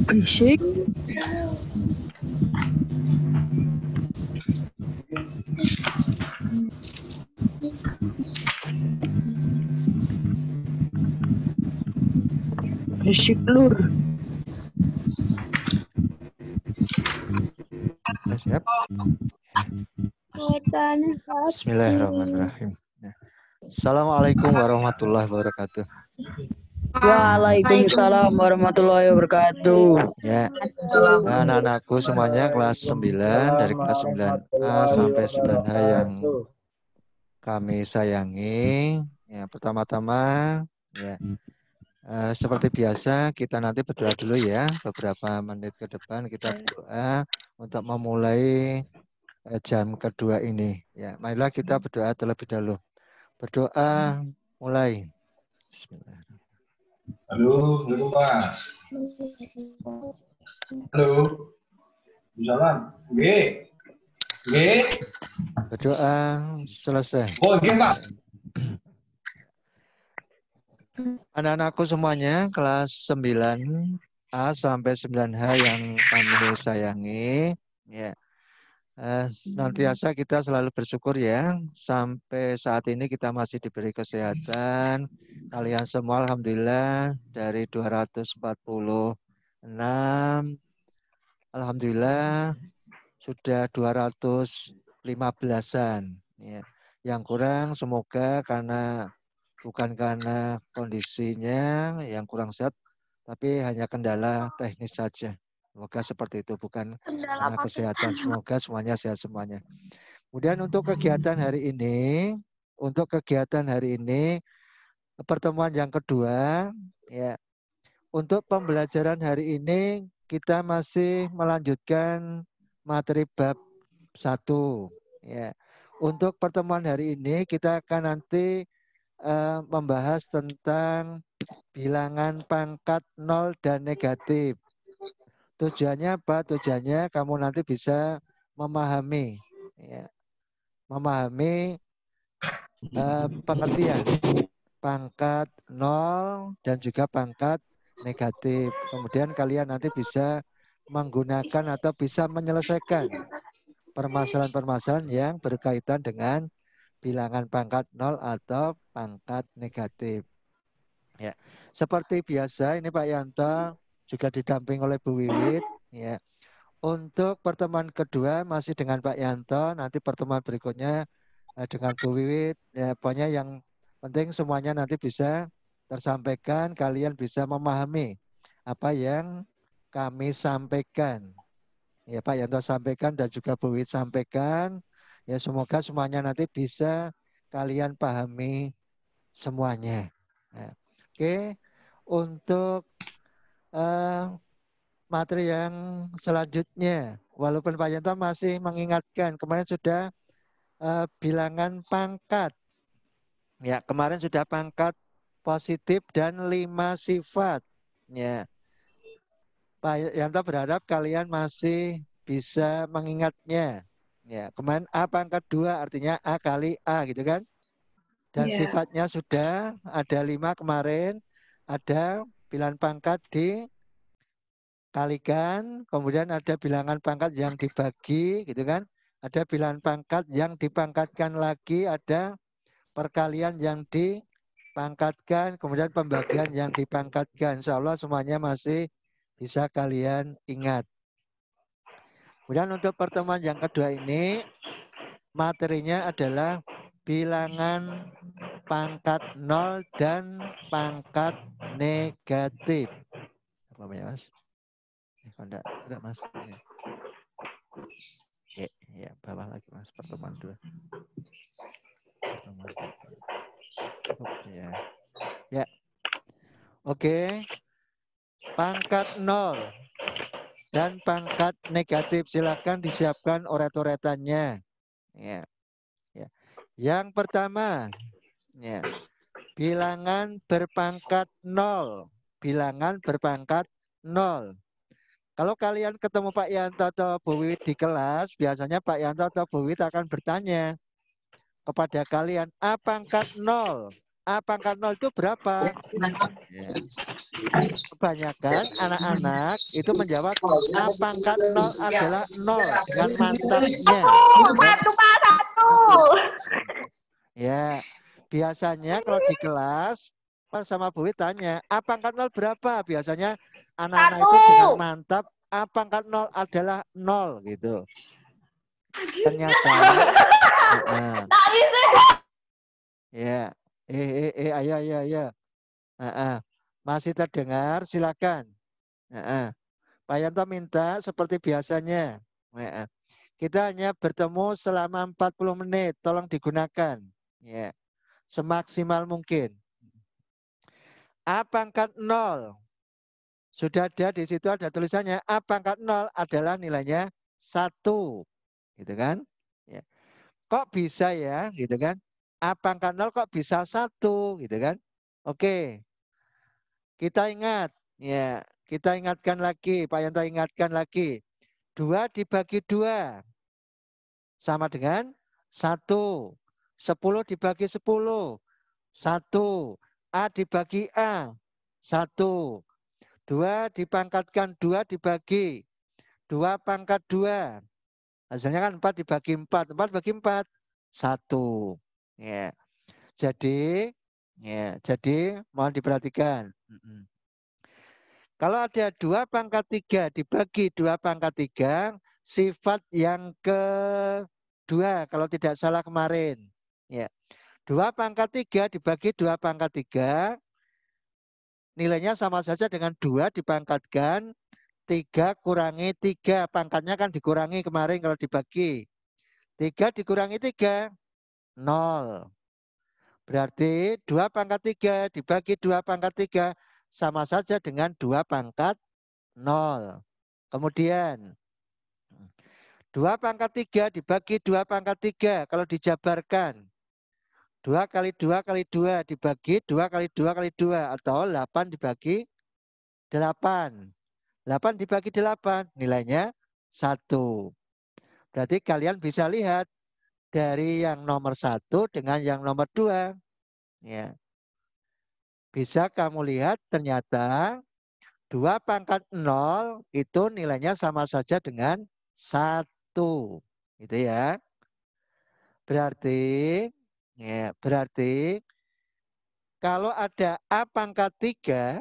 Berisik. Berisik lur. Siap. Bismillahirrahmanirrahim. Assalamualaikum warahmatullahi wabarakatuh. Waalaikumsalam warahmatullahi wabarakatuh. Ya, anak-anakku semuanya kelas 9 dari kelas 9A sampai 9H yang kami sayangi. Ya, pertama-tama ya seperti biasa kita nanti berdoa dulu ya. Beberapa menit ke depan kita berdoa untuk memulai jam kedua ini. Ya, marilah kita berdoa terlebih dahulu. Berdoa mulai. Bismillah. Halo, Pak. Halo. Jalan. G. Berdoa selesai. Oh, G, Pak. Anak-anakku semuanya kelas 9A sampai 9H yang kami sayangi, ya. Senantiasa kita selalu bersyukur ya. Sampai saat ini kita masih diberi kesehatan. Kalian semua alhamdulillah dari 246 alhamdulillah sudah 215-an ya. Yang kurang semoga bukan karena kondisinya yang kurang sehat, tapi hanya kendala teknis saja. Semoga seperti itu, bukan karena kesehatan. Semoga semuanya sehat semuanya. Kemudian untuk kegiatan hari ini, pertemuan yang kedua, ya. Untuk pembelajaran hari ini kita masih melanjutkan materi bab 1. Ya. Untuk pertemuan hari ini kita akan nanti membahas tentang bilangan pangkat 0 dan negatif. Tujuannya apa? Tujuannya kamu nanti bisa memahami, ya, memahami pengertian pangkat 0 dan juga pangkat negatif. Kemudian kalian nanti bisa menggunakan atau bisa menyelesaikan permasalahan-permasalahan yang berkaitan dengan bilangan pangkat 0 atau pangkat negatif. Ya, seperti biasa ini Pak Yanto juga didamping oleh Bu Wiwit. Ya, untuk pertemuan kedua masih dengan Pak Yanto. Nanti pertemuan berikutnya dengan Bu Wiwit. Ya, pokoknya yang penting semuanya nanti bisa tersampaikan. Kalian bisa memahami apa yang kami sampaikan. Ya, Pak Yanto sampaikan dan juga Bu Wiwit sampaikan. Ya, semoga semuanya nanti bisa kalian pahami semuanya. Nah, oke, untuk materi yang selanjutnya, walaupun Pak Yanto masih mengingatkan, kemarin sudah bilangan pangkat. Ya, kemarin sudah pangkat positif dan 5 sifat. Ya, Pak Yanto berharap kalian masih bisa mengingatnya. Ya, kemarin A pangkat 2 artinya A kali A gitu kan. Dan sifatnya sudah ada 5 kemarin. Ada bilangan pangkat dikalikan, kemudian ada bilangan pangkat yang dibagi gitu kan. Ada bilangan pangkat yang dipangkatkan lagi, ada perkalian yang dipangkatkan, kemudian pembagian yang dipangkatkan. Insya Allah semuanya masih bisa kalian ingat. Kemudian untuk pertemuan yang kedua ini, materinya adalah bilangan pangkat 0 dan pangkat negatif. Apa ya Mas? Enggak, Mas. Ya, bawah lagi Mas, pertemuan 2. Pertemuan 2. Ya. Ya. Oke. Pangkat 0 dan pangkat negatif, silakan disiapkan oret-oretannya. Ya. Ya. Yang pertama, ya, bilangan berpangkat 0. Bilangan berpangkat 0. Kalau kalian ketemu Pak Yanto atau Bu Wiwit di kelas, biasanya Pak Yanto atau Bu Wiwit akan bertanya kepada kalian, A pangkat 0. A pangkat 0 itu berapa? Ya. Kebanyakan anak-anak itu menjawab A pangkat 0 adalah 0 dengan mantapnya. Ya, biasanya kalau di kelas sama Bu Wiwit tanya, A pangkat 0 berapa? Biasanya anak-anak itu dengan mantap, A pangkat 0 adalah 0 gitu. Ternyata ya, ayo. Masih terdengar, silakan. Pak Yanto minta seperti biasanya. Kita hanya bertemu selama 40 menit, tolong digunakan. Ya, semaksimal mungkin. A pangkat 0. Sudah ada di situ, ada tulisannya A pangkat 0 adalah nilainya 1. Gitu kan? Ya. Kok bisa ya? Gitu kan? A pangkat 0 kok bisa 1? Gitu kan? Oke. Kita ingat. Ya, kita ingatkan lagi. Pak Yanto ingatkan lagi. 2 dibagi 2. Sama dengan 1. 10 dibagi 10. 1. A dibagi A. 1. 2 dipangkatkan 2 dibagi 2 pangkat 2. Hasilnya kan 4 dibagi 4. 4 bagi 4. 1. Ya. Jadi mohon diperhatikan. Kalau ada 2 pangkat 3 dibagi 2 pangkat 3, sifat yang kedua kalau tidak salah kemarin. Ya. 2 pangkat 3 dibagi 2 pangkat 3, nilainya sama saja dengan 2 dipangkatkan 3 kurangi 3. Pangkatnya kan dikurangi kemarin kalau dibagi. 3 dikurangi 3, 0. Berarti 2 pangkat 3 dibagi 2 pangkat 3 sama saja dengan 2 pangkat 0. Kemudian 2 pangkat 3 dibagi 2 pangkat 3 kalau dijabarkan. 2 kali 2 kali 2 dibagi 2 kali 2 kali 2 atau 8 dibagi 8. 8 dibagi 8 nilainya 1. Berarti kalian bisa lihat dari yang nomor 1 dengan yang nomor 2. Ya. Bisa kamu lihat ternyata 2 pangkat 0 itu nilainya sama saja dengan 1. Gitu ya. Berarti kalau ada A pangkat 3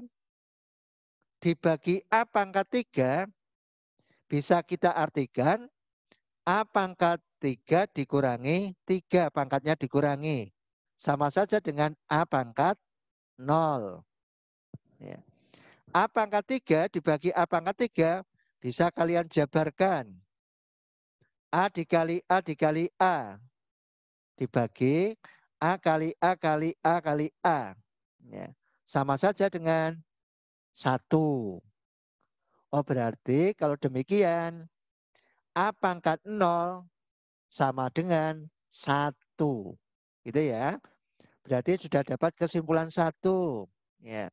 dibagi A pangkat 3 bisa kita artikan A pangkat 3 dikurangi 3 pangkatnya dikurangi. Sama saja dengan A pangkat 0. Ya. A pangkat 3 dibagi A pangkat 3 bisa kalian jabarkan. A dikali A dikali A dibagi A kali A kali A kali A. Ya. Sama saja dengan 1. Oh berarti kalau demikian A pangkat 0 sama dengan 1. Gitu ya. Berarti sudah dapat kesimpulan 1. Ya.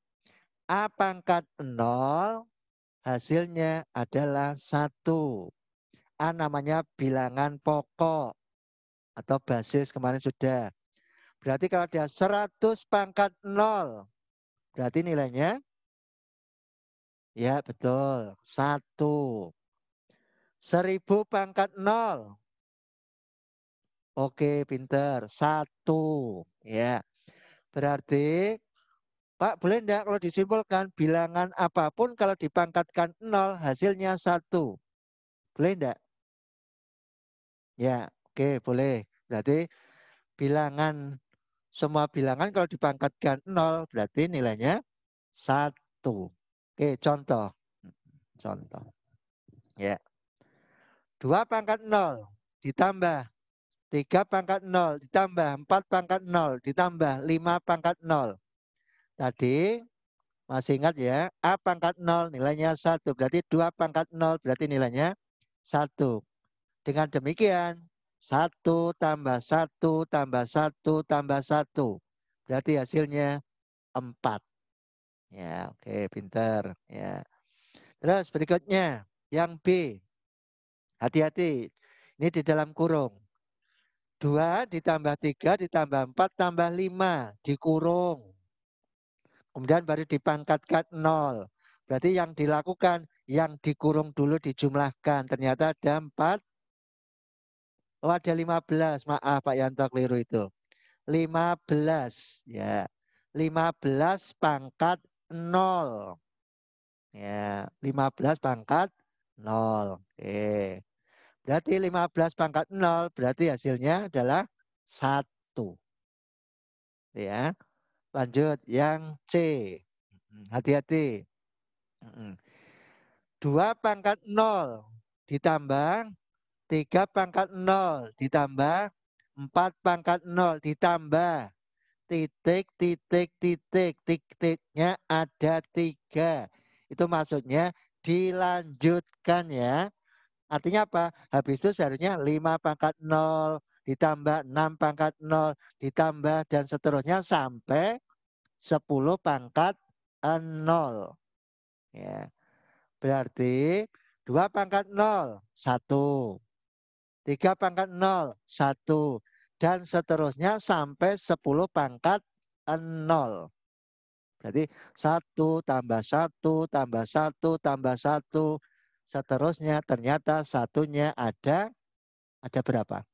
A pangkat 0 hasilnya adalah 1. A namanya bilangan pokok atau basis kemarin sudah. Berarti kalau ada 100 pangkat 0 berarti nilainya ya betul 1. 1000 pangkat 0. Oke, pinter. 1. Ya. Berarti, Pak, boleh enggak kalau disimpulkan bilangan apapun kalau dipangkatkan 0 hasilnya 1. Boleh enggak? Ya, oke, boleh. Berarti semua bilangan kalau dipangkatkan 0 berarti nilainya 1. Oke, contoh. Contoh. Ya. 2 pangkat 0 ditambah 3 pangkat 0 ditambah 4 pangkat 0 ditambah 5 pangkat 0. Tadi masih ingat ya, A pangkat 0 nilainya 1. Berarti 2 pangkat 0 berarti nilainya 1. Dengan demikian 1 tambah 1 tambah 1 tambah 1. Berarti hasilnya 4. Ya, oke, pinter. Ya. Terus berikutnya yang B. Hati-hati. Ini di dalam kurung. 2 ditambah 3 ditambah 4 tambah 5 dikurung. Kemudian baru dipangkatkan 0. Berarti yang dilakukan yang dikurung dulu dijumlahkan. Ternyata ada 4. Oh ada 15. Maaf Pak Yanto keliru itu. 15. Ya. 15 pangkat 0. Ya. 15 pangkat 0. Oke. Berarti 15 pangkat 0 berarti hasilnya adalah 1. Ya. Lanjut yang C. Hati-hati. 2 pangkat 0 ditambah 3 pangkat 0 ditambah 4 pangkat 0 ditambah titik, titik, titik. Titiknya ada 3. Itu maksudnya dilanjutkan ya. Artinya apa? Habis itu seharusnya 5 pangkat 0 ditambah 6 pangkat 0 ditambah dan seterusnya sampai 10 pangkat 0. Ya. Berarti 2 pangkat 0, 1. 3 pangkat 0, 1. Dan seterusnya sampai 10 pangkat 0. Berarti 1 tambah 1 tambah 1 tambah 1. Seterusnya ternyata satunya ada berapa?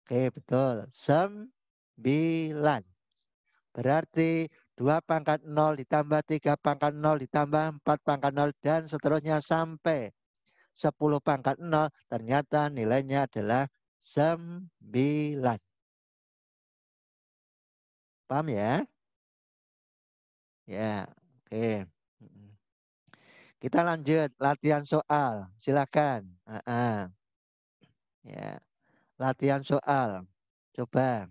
Oke, betul. 9. Berarti 2 pangkat 0 ditambah 3 pangkat 0 ditambah 4 pangkat 0 dan seterusnya sampai 10 pangkat 0 ternyata nilainya adalah 9. Paham ya? Ya, oke. Kita lanjut latihan soal. Silakan. Ya, latihan soal. Coba.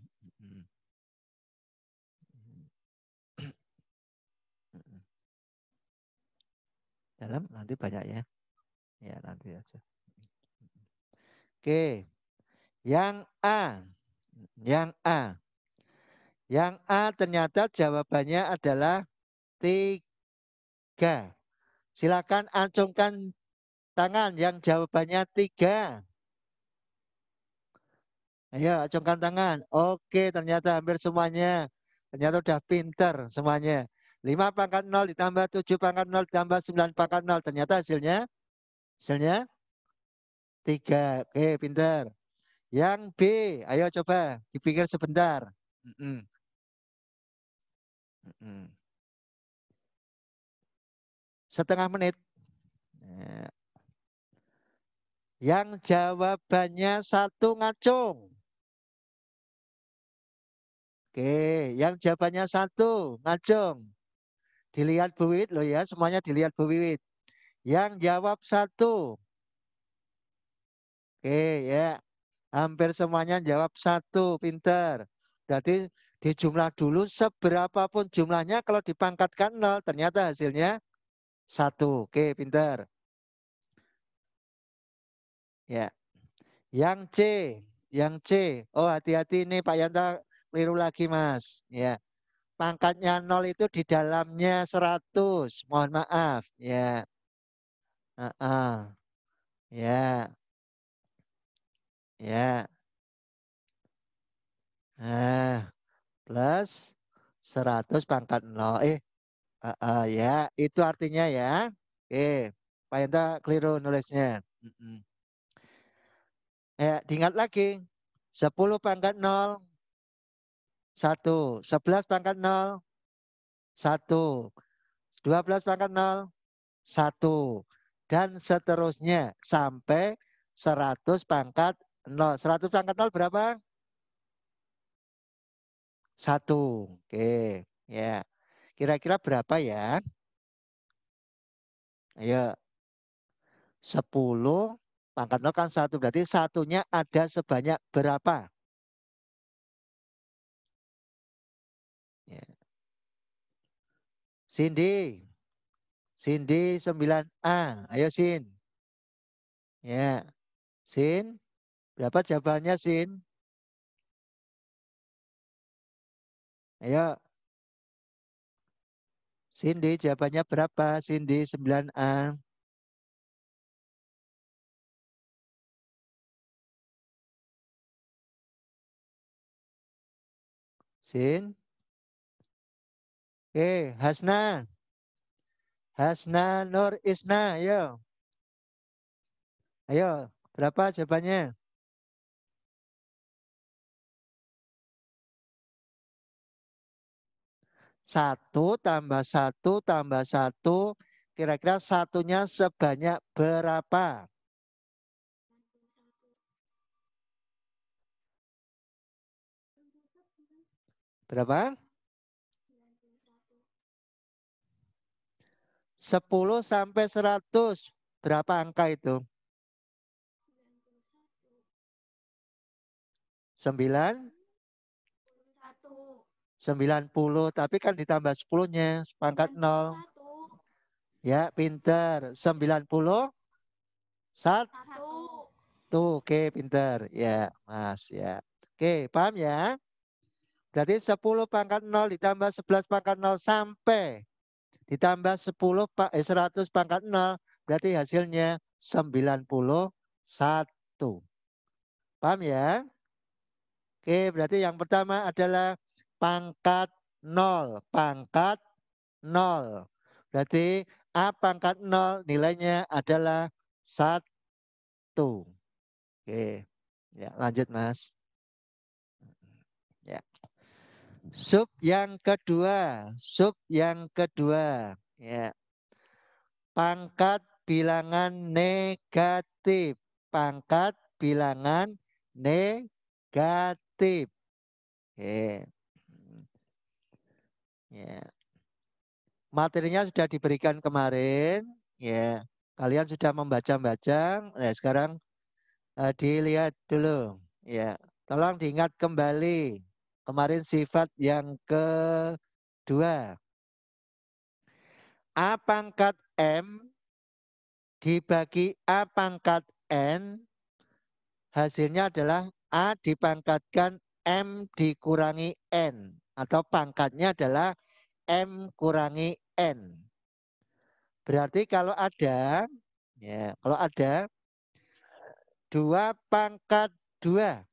Dalam nanti banyak ya. Ya, nanti aja. Oke. Yang A. Yang A. Yang A ternyata jawabannya adalah 3. Silakan acungkan tangan yang jawabannya 3. Ayo acungkan tangan. Oke, ternyata hampir semuanya. Ternyata udah pinter semuanya. 5 pangkat 0 ditambah 7 pangkat 0 ditambah 9 pangkat 0. Ternyata hasilnya 3. Oke, pinter. Yang B, ayo coba dipikir sebentar. Setengah menit. Yang jawabannya 1 ngacung. Oke, yang jawabannya 1 ngacung. Dilihat Bu Wiwit loh ya, semuanya dilihat Bu Wiwit. Yang jawab 1. Oke ya, hampir semuanya jawab 1, pinter. Berarti dijumlah dulu seberapapun jumlahnya kalau dipangkatkan 0, ternyata hasilnya 1. Oke, pinter. Ya. Yang C, yang C. Oh, hati-hati nih Pak Yanta, keliru lagi Mas. Ya. Pangkatnya 0 itu di dalamnya 100. Mohon maaf. Ya. Ya. Ya. Plus 100 pangkat 0. Ya, itu artinya ya. Oke. Pak Yanta keliru nulisnya. Diingat lagi. 10 pangkat 0. 1. 11 pangkat 0. 1. 12 pangkat 0. 1. Dan seterusnya sampai 100 pangkat 0. 100 pangkat 0 berapa? 1. Oke. Ya. Kira-kira berapa ya? Ayo. 10 pangkat 0 kan 1. Berarti satunya ada sebanyak berapa? Ya. Cindy. Cindy 9A. Ayo Sin. Ya. Sin. Berapa jawabannya Sin? Ayo. Cindy jawabannya berapa? Cindy 9A. Sin. Oke, Hasna. Hasna Nur Isna, ayo. Ayo, berapa jawabannya? 1 tambah 1 tambah 1. Kira-kira satunya sebanyak berapa? Berapa? 10 sampai 100. Berapa angka itu? 9? 90. Tapi kan ditambah 10-nya. Pangkat 0. Ya, pinter. 90? 1. Oke, pinter. Ya, Mas. Ya. Oke, paham ya? Berarti 10 pangkat 0 ditambah 11 pangkat 0 sampai ditambah 100 pangkat 0. Berarti hasilnya 91. Paham ya? Oke, berarti yang pertama adalah pangkat 0. Pangkat 0. Berarti A pangkat 0 nilainya adalah 1. Oke, ya lanjut Mas. Ya. Sub yang kedua. Sub yang kedua. Ya. Pangkat bilangan negatif. Pangkat bilangan negatif. Oke. Ya. Materinya sudah diberikan kemarin. Ya. Kalian sudah membaca-baca. Nah, sekarang Dilihat dulu. Ya, tolong diingat kembali. Kemarin sifat yang kedua. A pangkat M dibagi A pangkat N. Hasilnya adalah A dipangkatkan M dikurangi N. Atau pangkatnya adalah M kurangi N. Berarti kalau ada 2 pangkat 2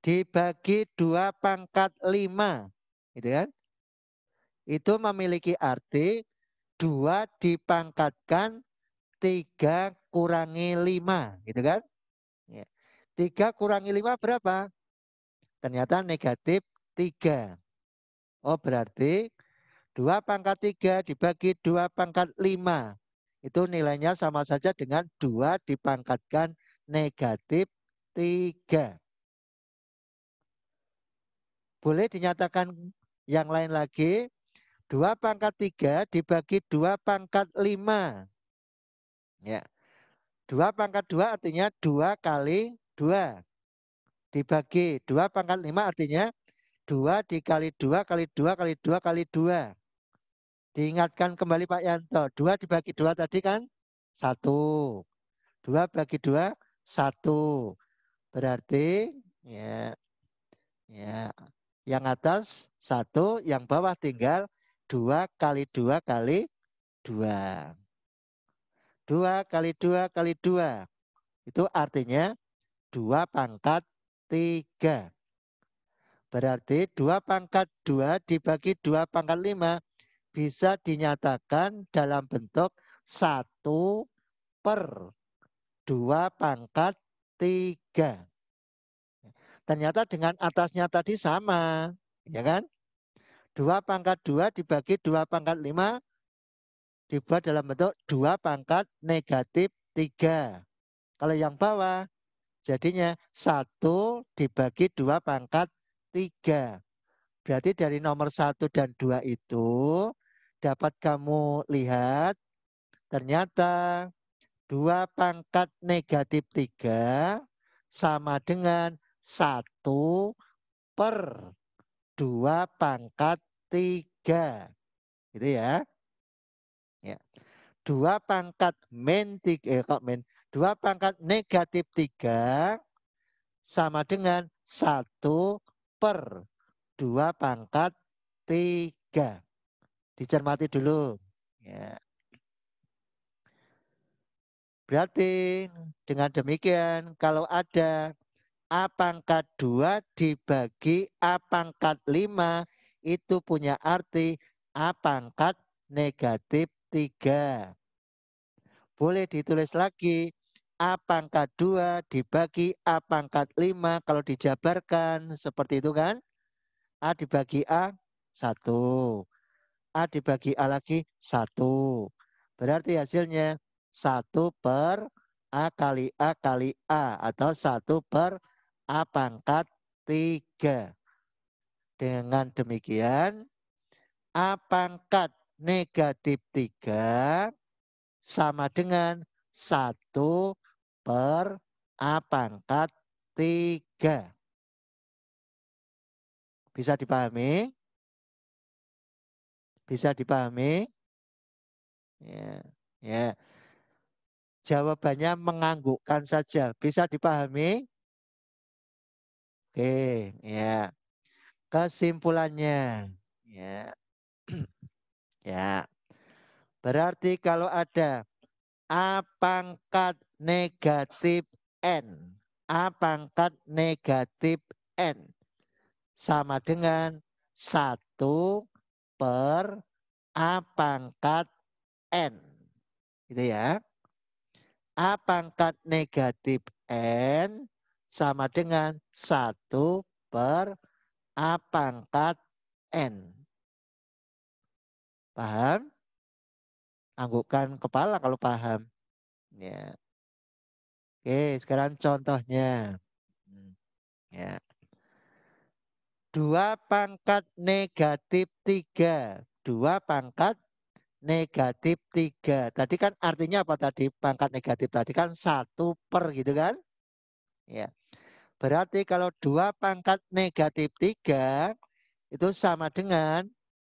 dibagi 2 pangkat 5. Gitu kan? Itu memiliki arti 2 dipangkatkan 3 kurangi 5. Gitu kan? Ya. 3 kurangi 5 berapa? Ternyata negatif 3. Oh berarti 2 pangkat 3 dibagi 2 pangkat 5. Itu nilainya sama saja dengan 2 dipangkatkan negatif 3. Boleh dinyatakan yang lain lagi. 2 pangkat 3 dibagi 2 pangkat 5. Ya. 2 pangkat 2 artinya 2 kali 2. Dibagi 2 pangkat 5 artinya 2 dikali 2 kali 2 kali 2 kali 2. Diingatkan kembali Pak Yanto. 2 dibagi 2 tadi kan 1. 2 bagi 2 1. Berarti ya yang atas 1, yang bawah tinggal 2 kali 2 kali 2. 2 kali 2 kali 2. Itu artinya 2 pangkat 3. Berarti 2 pangkat 2 dibagi 2 pangkat 5 bisa dinyatakan dalam bentuk 1 per 2 pangkat 3. Ternyata dengan atasnya tadi sama. Ya kan? 2 pangkat 2 dibagi 2 pangkat 5 dibuat dalam bentuk 2 pangkat negatif 3. Kalau yang bawah jadinya 1 dibagi 2 pangkat 3. Berarti dari nomor 1 dan 2 itu dapat kamu lihat ternyata 2 pangkat negatif 3 sama dengan 1 per 2 pangkat 3. Gitu ya. 2 pangkat min 2 pangkat negatif 3 sama dengan 1 per 2 pangkat 3. Dicermati dulu. Ya. Berarti dengan demikian kalau ada A pangkat 2 dibagi A pangkat 5 itu punya arti A pangkat negatif 3. Boleh ditulis lagi A pangkat 2 dibagi A pangkat 5 kalau dijabarkan seperti itu kan. A dibagi A 1. A dibagi A lagi 1. Berarti hasilnya 1 per A kali A kali A atau 1 per A pangkat 3. Dengan demikian A pangkat negatif 3 sama dengan 1 per A pangkat 3. Bisa dipahami? Bisa dipahami? Ya, ya. Jawabannya menganggukkan saja. Bisa dipahami? Oke, ya. Kesimpulannya, ya. Ya. Berarti kalau ada A pangkat negatif N. A pangkat negatif N. Sama dengan 1 per A pangkat N. Gitu ya. A pangkat negatif N sama dengan 1 per A pangkat N. Paham? Anggukkan kepala kalau paham. Ya. Oke, sekarang contohnya. Ya. 2 pangkat negatif 3. 2 pangkat negatif 3. Tadi kan artinya apa tadi? Pangkat negatif tadi kan 1 per gitu kan? Ya. Berarti kalau 2 pangkat negatif 3 itu sama dengan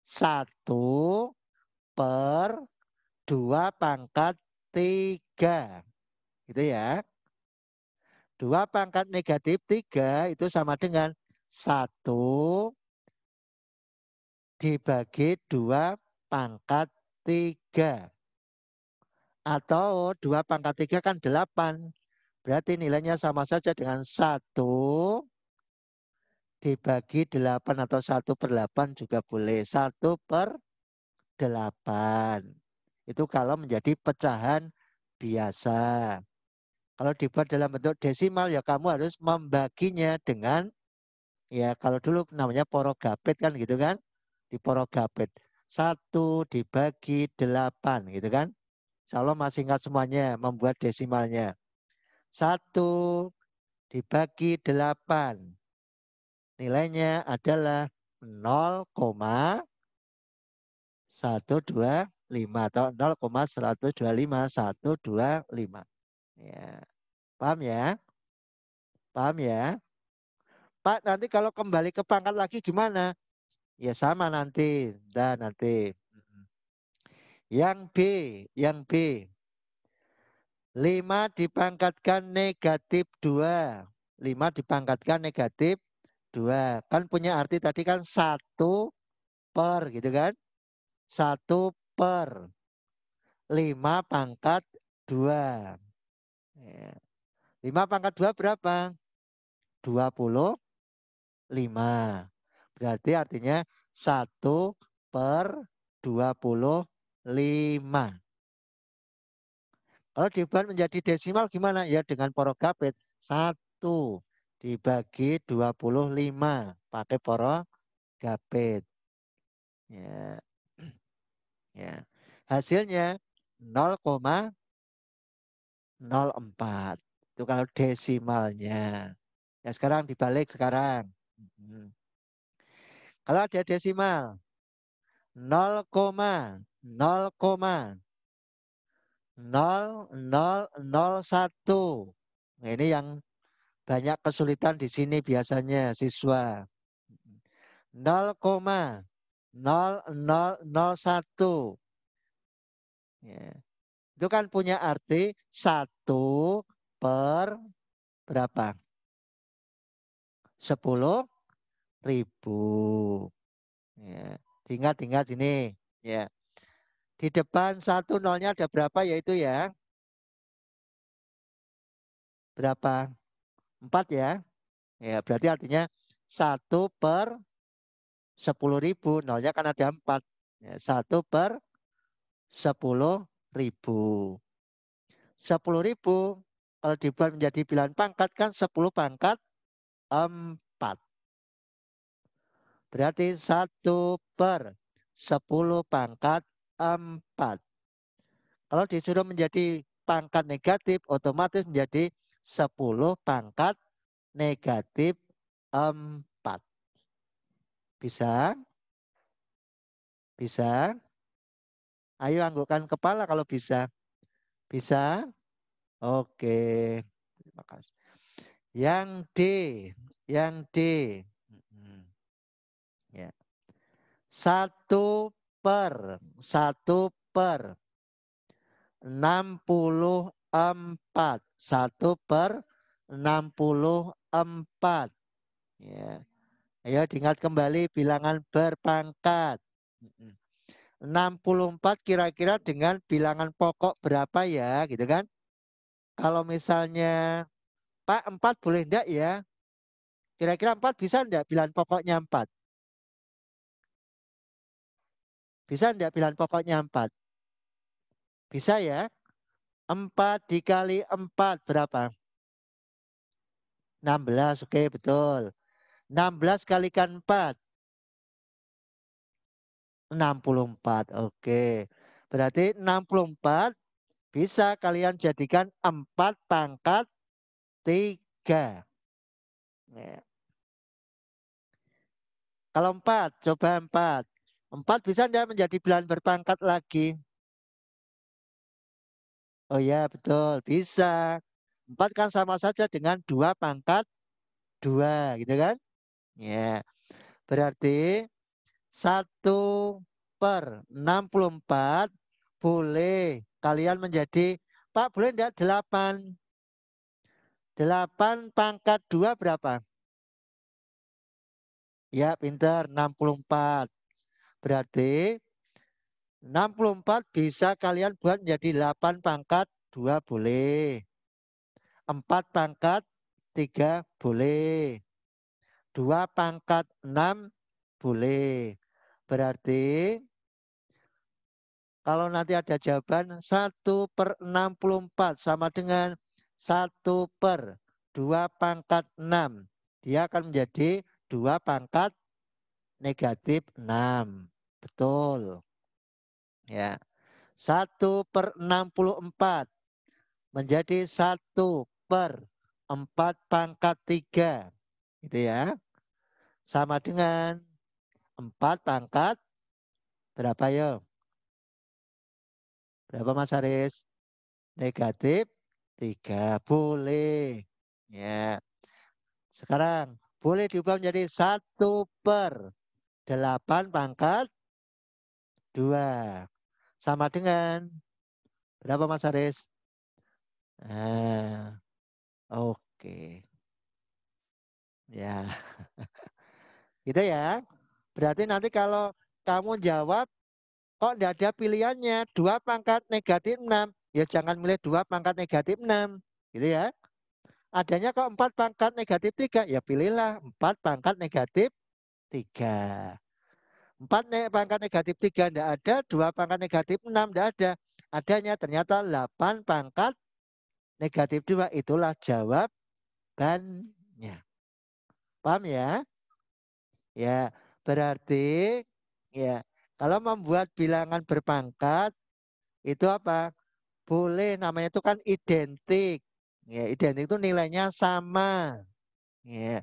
1 per 2 pangkat 3. Gitu ya. 2 pangkat negatif 3 itu sama dengan 1 dibagi 2 pangkat 3. Atau 2 pangkat 3 kan 8. Berarti nilainya sama saja dengan 1 dibagi 8 atau 1 per 8 juga boleh. 1 per 8. Itu kalau menjadi pecahan biasa. Kalau dibuat dalam bentuk desimal ya kamu harus membaginya dengan, ya kalau dulu namanya porogapit kan gitu kan. Di porogapit. 1 dibagi 8 gitu kan. Insya Allah masih ingat semuanya membuat desimalnya. 1 dibagi 8. Nilainya adalah 0,125 atau 0,125. 125. Ya. Paham ya? Paham ya? Pak, nanti kalau kembali ke pangkat lagi gimana? Ya sama nanti. Dan nanti. Yang B. 5 dipangkatkan negatif 2. 5 dipangkatkan negatif 2. Kan punya arti tadi kan 1 per gitu kan. 1 per 5 pangkat 2. 5 pangkat 2 berapa? 25. Berarti artinya 1 per 25. Kalau dibuat menjadi desimal gimana? Ya dengan porogapit. 1 dibagi 25. Pakai porogapit. Ya. Ya. Hasilnya 0,04. Itu kalau desimalnya. Ya sekarang dibalik sekarang. Kalau ada desimal 0,0001. Nah, ini yang banyak kesulitan di sini biasanya siswa. 0,0001. Ya. Itu kan punya arti 1 per berapa? 10.000. Ya. Ingat ini. Ya. Di depan 1 nolnya ada berapa yaitu ya? Berapa? 4 ya. Ya, berarti artinya 1 per 10.000. Nolnya kan ada 4. Ya, 1 per 10.000. 10.000 kalau dibuat menjadi bilangan pangkat kan 10 pangkat 4. Berarti 1 per 10 pangkat 4. Kalau disuruh menjadi pangkat negatif, otomatis menjadi 10 pangkat negatif 4. Bisa? Bisa? Ayo anggukkan kepala kalau bisa. Bisa? Oke. Terima kasih. Yang D. Ya. 1 per 64. 1 per 64. Ya. Ayo diingat kembali bilangan berpangkat. 64 kira-kira dengan bilangan pokok berapa ya, gitu kan? Kalau misalnya Pak 4 boleh enggak ya? Kira-kira 4 bisa enggak bilangan pokoknya 4? Bisa enggak bilangan pokoknya 4? Bisa ya? 4 dikali 4 berapa? 16, oke betul. 16 kalikan 4. 64, oke. Berarti 64 bisa kalian jadikan 4 pangkat 3. Ya. Kalau 4, coba 4. 4 bisa enggak menjadi bilangan berpangkat lagi? Oh ya, betul. Bisa. 4 kan sama saja dengan 2 pangkat 2, gitu kan? Ya. Berarti 1/64 boleh kalian menjadi, Pak, boleh enggak 8? 8 pangkat 2 berapa? Ya, pinter. 64. Berarti 64 bisa kalian buat menjadi 8 pangkat 2 boleh. 4 pangkat 3 boleh. 2 pangkat 6 boleh. Berarti kalau nanti ada jawaban 1/64 sama dengan 1/2 pangkat 6. Dia akan menjadi 2 pangkat negatif 6. Betul. Ya. 1/64 menjadi 1/4 pangkat 3. Gitu ya. Sama dengan 4 pangkat berapa ya? Berapa Mas Haris? Negatif 3. Boleh. Ya. Sekarang boleh diubah menjadi 1/8 pangkat 2. Sama dengan berapa Mas Haris? Nah, oke. Ya. Gitu ya. Berarti nanti kalau kamu jawab kok tidak ada pilihannya 2 pangkat negatif 6. Ya jangan milih 2 pangkat negatif 6. Gitu ya. Adanya kok 4 pangkat negatif 3. Ya pilihlah 4 pangkat negatif 3. 4 pangkat negatif 3 tidak ada. 2 pangkat negatif 6 tidak ada. Adanya ternyata 8 pangkat negatif 2. Itulah jawabannya. Paham ya? Ya, berarti ya kalau membuat bilangan berpangkat itu apa? Boleh, namanya itu kan identik. Ya, identik itu nilainya sama. Ya.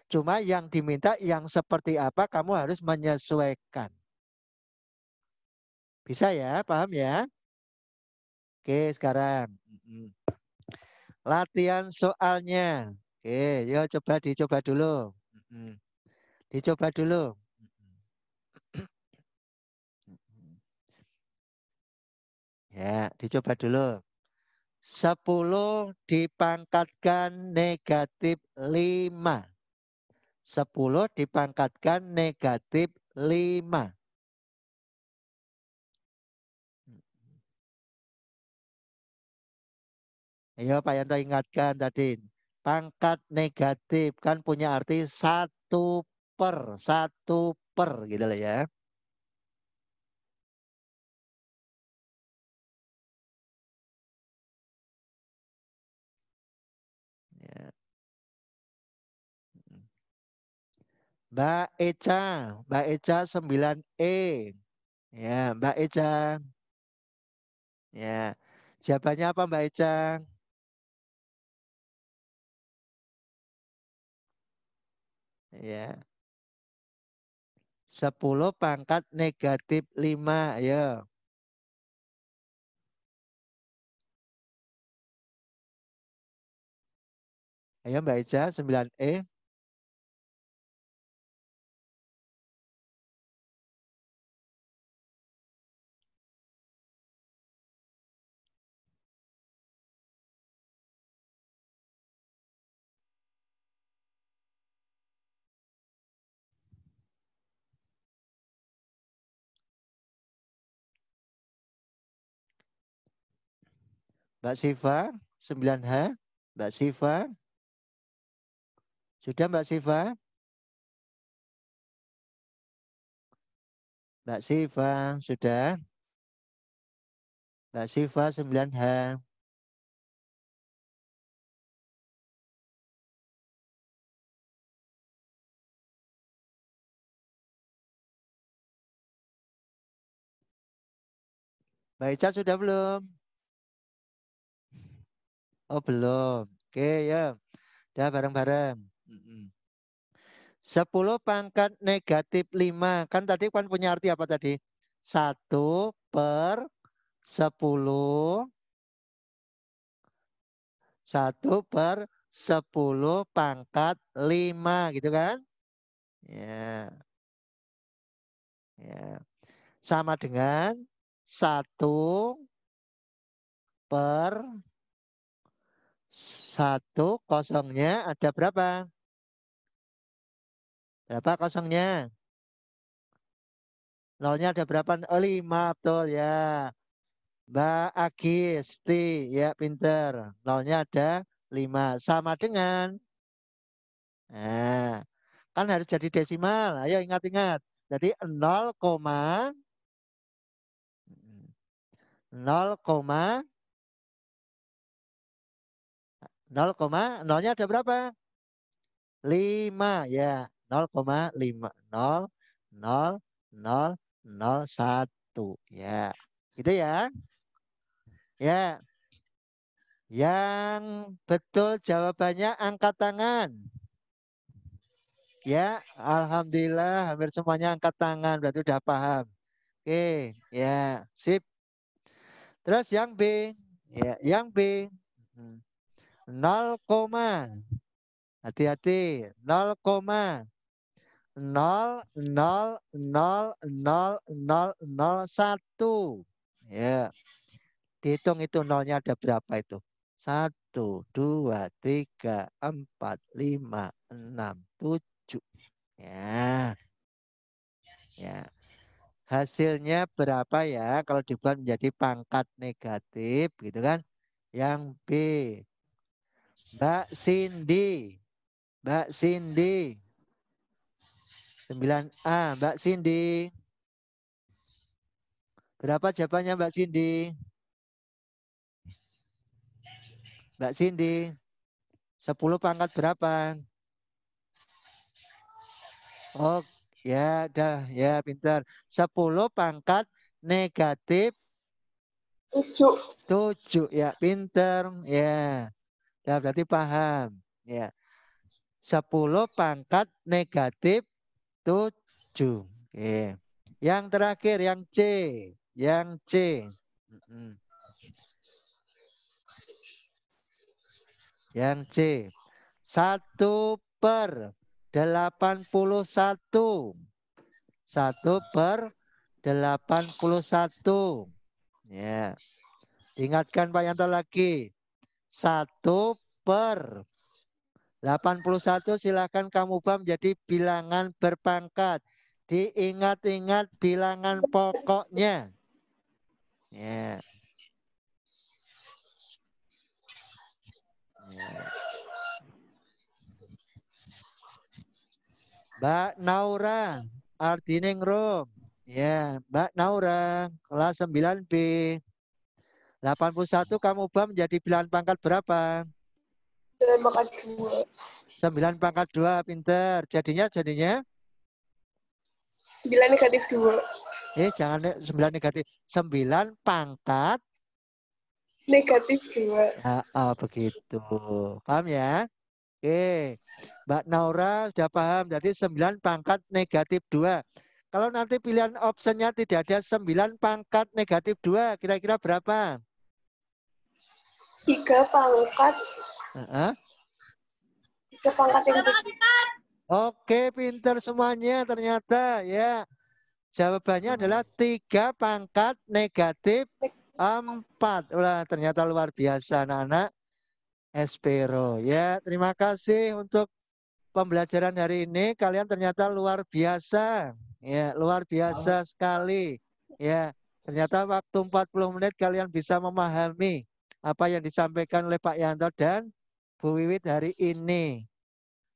Cuma yang diminta yang seperti apa kamu harus menyesuaikan. Bisa ya, paham ya? Oke, sekarang latihan soalnya. Oke, yuk coba dicoba dulu. Dicoba dulu. Ya, dicoba dulu. 10 dipangkatkan negatif 5. 10 dipangkatkan negatif 5. Ayo Pak Yanto ingatkan tadi. Pangkat negatif kan punya arti 1/1 gitu loh ya. Ya. Mbak Eca 9E. Ya, Mbak Eca. Ya. Jawabannya apa Mbak Eca? Ya. 10 pangkat negatif 5. Ayo. Ayo Mbak Eca 9E. Mbak Siva 9H. Mbak Siva. Sudah Mbak Siva? Mbak Siva sudah? Mbak Siva 9H. Mbak Ica sudah belum? Oh belum. Oke ya. Udah bareng-bareng. 10 pangkat negatif 5. Kan tadi kan punya arti apa tadi? 1 per 10. 1 per 10 pangkat 5. Gitu kan? Ya. Ya. Sama dengan 1 per 1 kosongnya ada berapa? Berapa kosongnya? Nolnya ada berapa? Oh, 5, betul ya. Mbak Agisti, ya pinter. Nolnya ada 5. Sama dengan. Nah, kan harus jadi desimal. Ayo ingat-ingat. Jadi 0, 0, nolnya ada berapa? 5 ya. 0,5. 0, 0, 0, 0, 1. Ya. Gitu ya. Ya. Yang betul jawabannya angkat tangan. Ya, alhamdulillah hampir semuanya angkat tangan. Berarti udah paham. Oke, ya, sip. Terus yang B. Ya, yang B. 0, hati-hati. 0, 0,0000001. Ya, dihitung itu nolnya ada berapa itu? 1, 2, 3, 4, 5, 6, 7. Ya. Ya. Hasilnya berapa ya kalau dibuat menjadi pangkat negatif gitu kan? Yang B. Mbak Cindy. Mbak Cindy. 9A. Mbak Cindy. Berapa jawabannya Mbak Cindy? Mbak Cindy. 10 pangkat berapa? Oh, ya dah, ya pintar. 10 pangkat negatif 7. Ya, pintar. Ya. Ya, berarti paham. Ya. 10 pangkat negatif 7. Oke. Yang terakhir, yang C. Yang C. Yang C. 1 per 81. 1 per 81. Ya. Ingatkan Pak Yanto lagi. 1 per 81 silakan kamu ubah menjadi bilangan berpangkat. Diingat-ingat bilangan pokoknya. Ya. Ya. Mbak Naura, Ardiningrum. Ya, Mbak Naura, kelas 9B. 81 kamu ubah menjadi bilangan pangkat berapa? 9 pangkat 2. 9 pangkat 2, pinter. Jadinya? 9 negatif 2. Jangan 9 negatif. 9 pangkat Negatif 2. Begitu. Paham ya? Oke. Mbak Naura sudah paham. Jadi 9 pangkat negatif 2. Kalau nanti pilihan optionnya tidak ada 9 pangkat negatif 2, kira-kira berapa? 3 pangkat. 3 pangkat negatif. Oke, pinter semuanya ternyata ya. Jawabannya adalah 3 pangkat negatif 4. Wah, ternyata luar biasa anak-anak Espero. Ya, terima kasih untuk pembelajaran hari ini. Kalian ternyata luar biasa. Ya, luar biasa sekali. Ya, ternyata waktu 40 menit kalian bisa memahami apa yang disampaikan oleh Pak Yanto dan Bu Wiwit hari ini.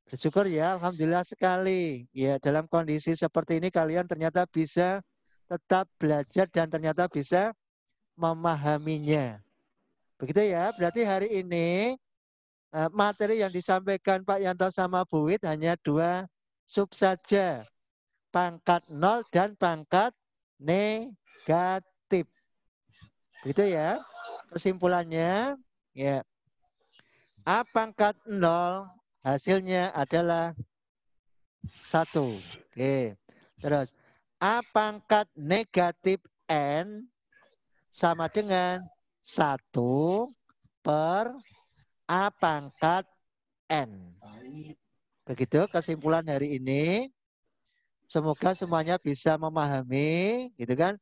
Bersyukur ya, alhamdulillah sekali. Ya, dalam kondisi seperti ini kalian ternyata bisa tetap belajar dan ternyata bisa memahaminya. Begitu ya, berarti hari ini materi yang disampaikan Pak Yanto sama Bu Wit hanya 2 sub saja. Pangkat 0 dan pangkat negatif. Begitu ya. Kesimpulannya, ya. A pangkat 0 hasilnya adalah 1. Oke. Terus A pangkat negatif N sama dengan 1 per A pangkat N. Begitu kesimpulan hari ini. Semoga semuanya bisa memahami, gitu kan?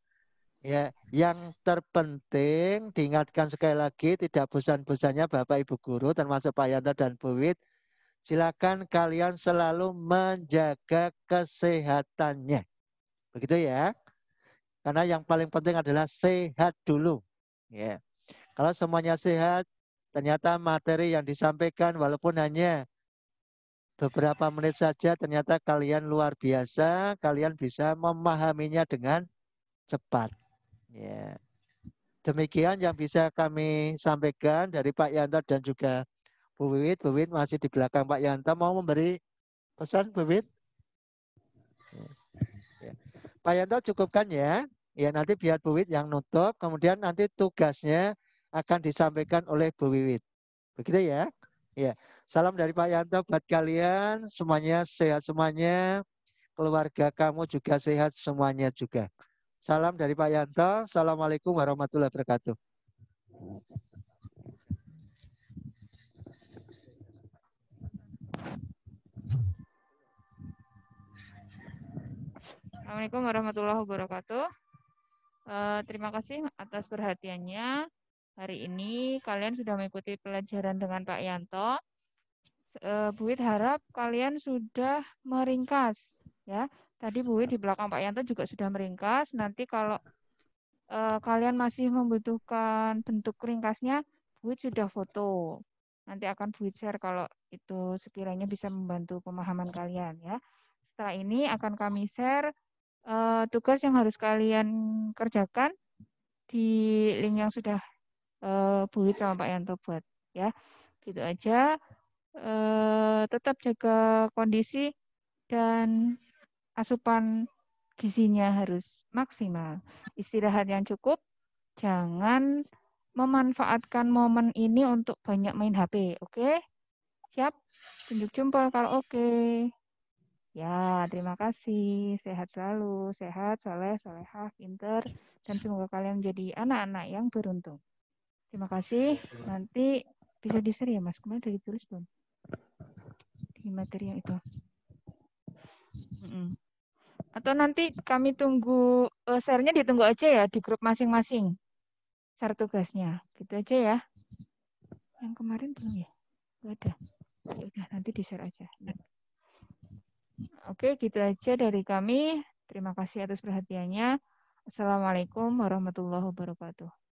Ya, yang terpenting diingatkan sekali lagi, tidak bosan-bosannya Bapak Ibu guru termasuk Pak Yanto dan Bu Wit, silakan kalian selalu menjaga kesehatannya. Begitu ya. Karena yang paling penting adalah sehat dulu. Ya. Kalau semuanya sehat, ternyata materi yang disampaikan walaupun hanya beberapa menit saja, ternyata kalian luar biasa, kalian bisa memahaminya dengan cepat. Ya. Demikian yang bisa kami sampaikan dari Pak Yanto dan juga Bu Wiwit. Bu Wiwit masih di belakang Pak Yanto, mau memberi pesan Bu Wiwit? Ya. Pak Yanto cukupkan ya. Ya nanti biar Bu Wiwit yang nutup, kemudian nanti tugasnya akan disampaikan oleh Bu Wiwit. Begitu ya? Ya. Salam dari Pak Yanto buat kalian, semuanya sehat semuanya, keluarga kamu juga sehat semuanya juga. Salam dari Pak Yanto. Assalamualaikum warahmatullahi wabarakatuh. Assalamualaikum warahmatullahi wabarakatuh. Terima kasih atas perhatiannya. Hari ini kalian sudah mengikuti pelajaran dengan Pak Yanto. Bu Wit harap kalian sudah meringkas, ya. Tadi Bu Wit di belakang Pak Yanto juga sudah meringkas. Nanti kalau kalian masih membutuhkan bentuk ringkasnya, Bu Wit sudah foto. Nanti akan Bu Wit share kalau itu sekiranya bisa membantu pemahaman kalian, ya. Setelah ini akan kami share tugas yang harus kalian kerjakan di link yang sudah Bu Wit sama Pak Yanto buat, ya. Gitu aja. Tetap jaga kondisi dan asupan gizinya harus maksimal. Istirahat yang cukup, jangan memanfaatkan momen ini untuk banyak main HP, oke? Siap? Tunjuk jempol kalau oke. Ya, terima kasih. Sehat selalu, sehat, soleh, solehah, pinter, dan semoga kalian menjadi anak-anak yang beruntung. Terima kasih. Nanti bisa di-share ya, Mas. Kemarin udah ditulis belum? Di materi yang itu. Atau nanti kami tunggu, share-nya ditunggu aja ya di grup masing-masing. Share tugasnya. Gitu aja ya. Yang kemarin belum ya? Nggak ada. Ya udah, nanti di-share aja. Oke, gitu aja dari kami. Terima kasih atas perhatiannya. Assalamualaikum warahmatullahi wabarakatuh.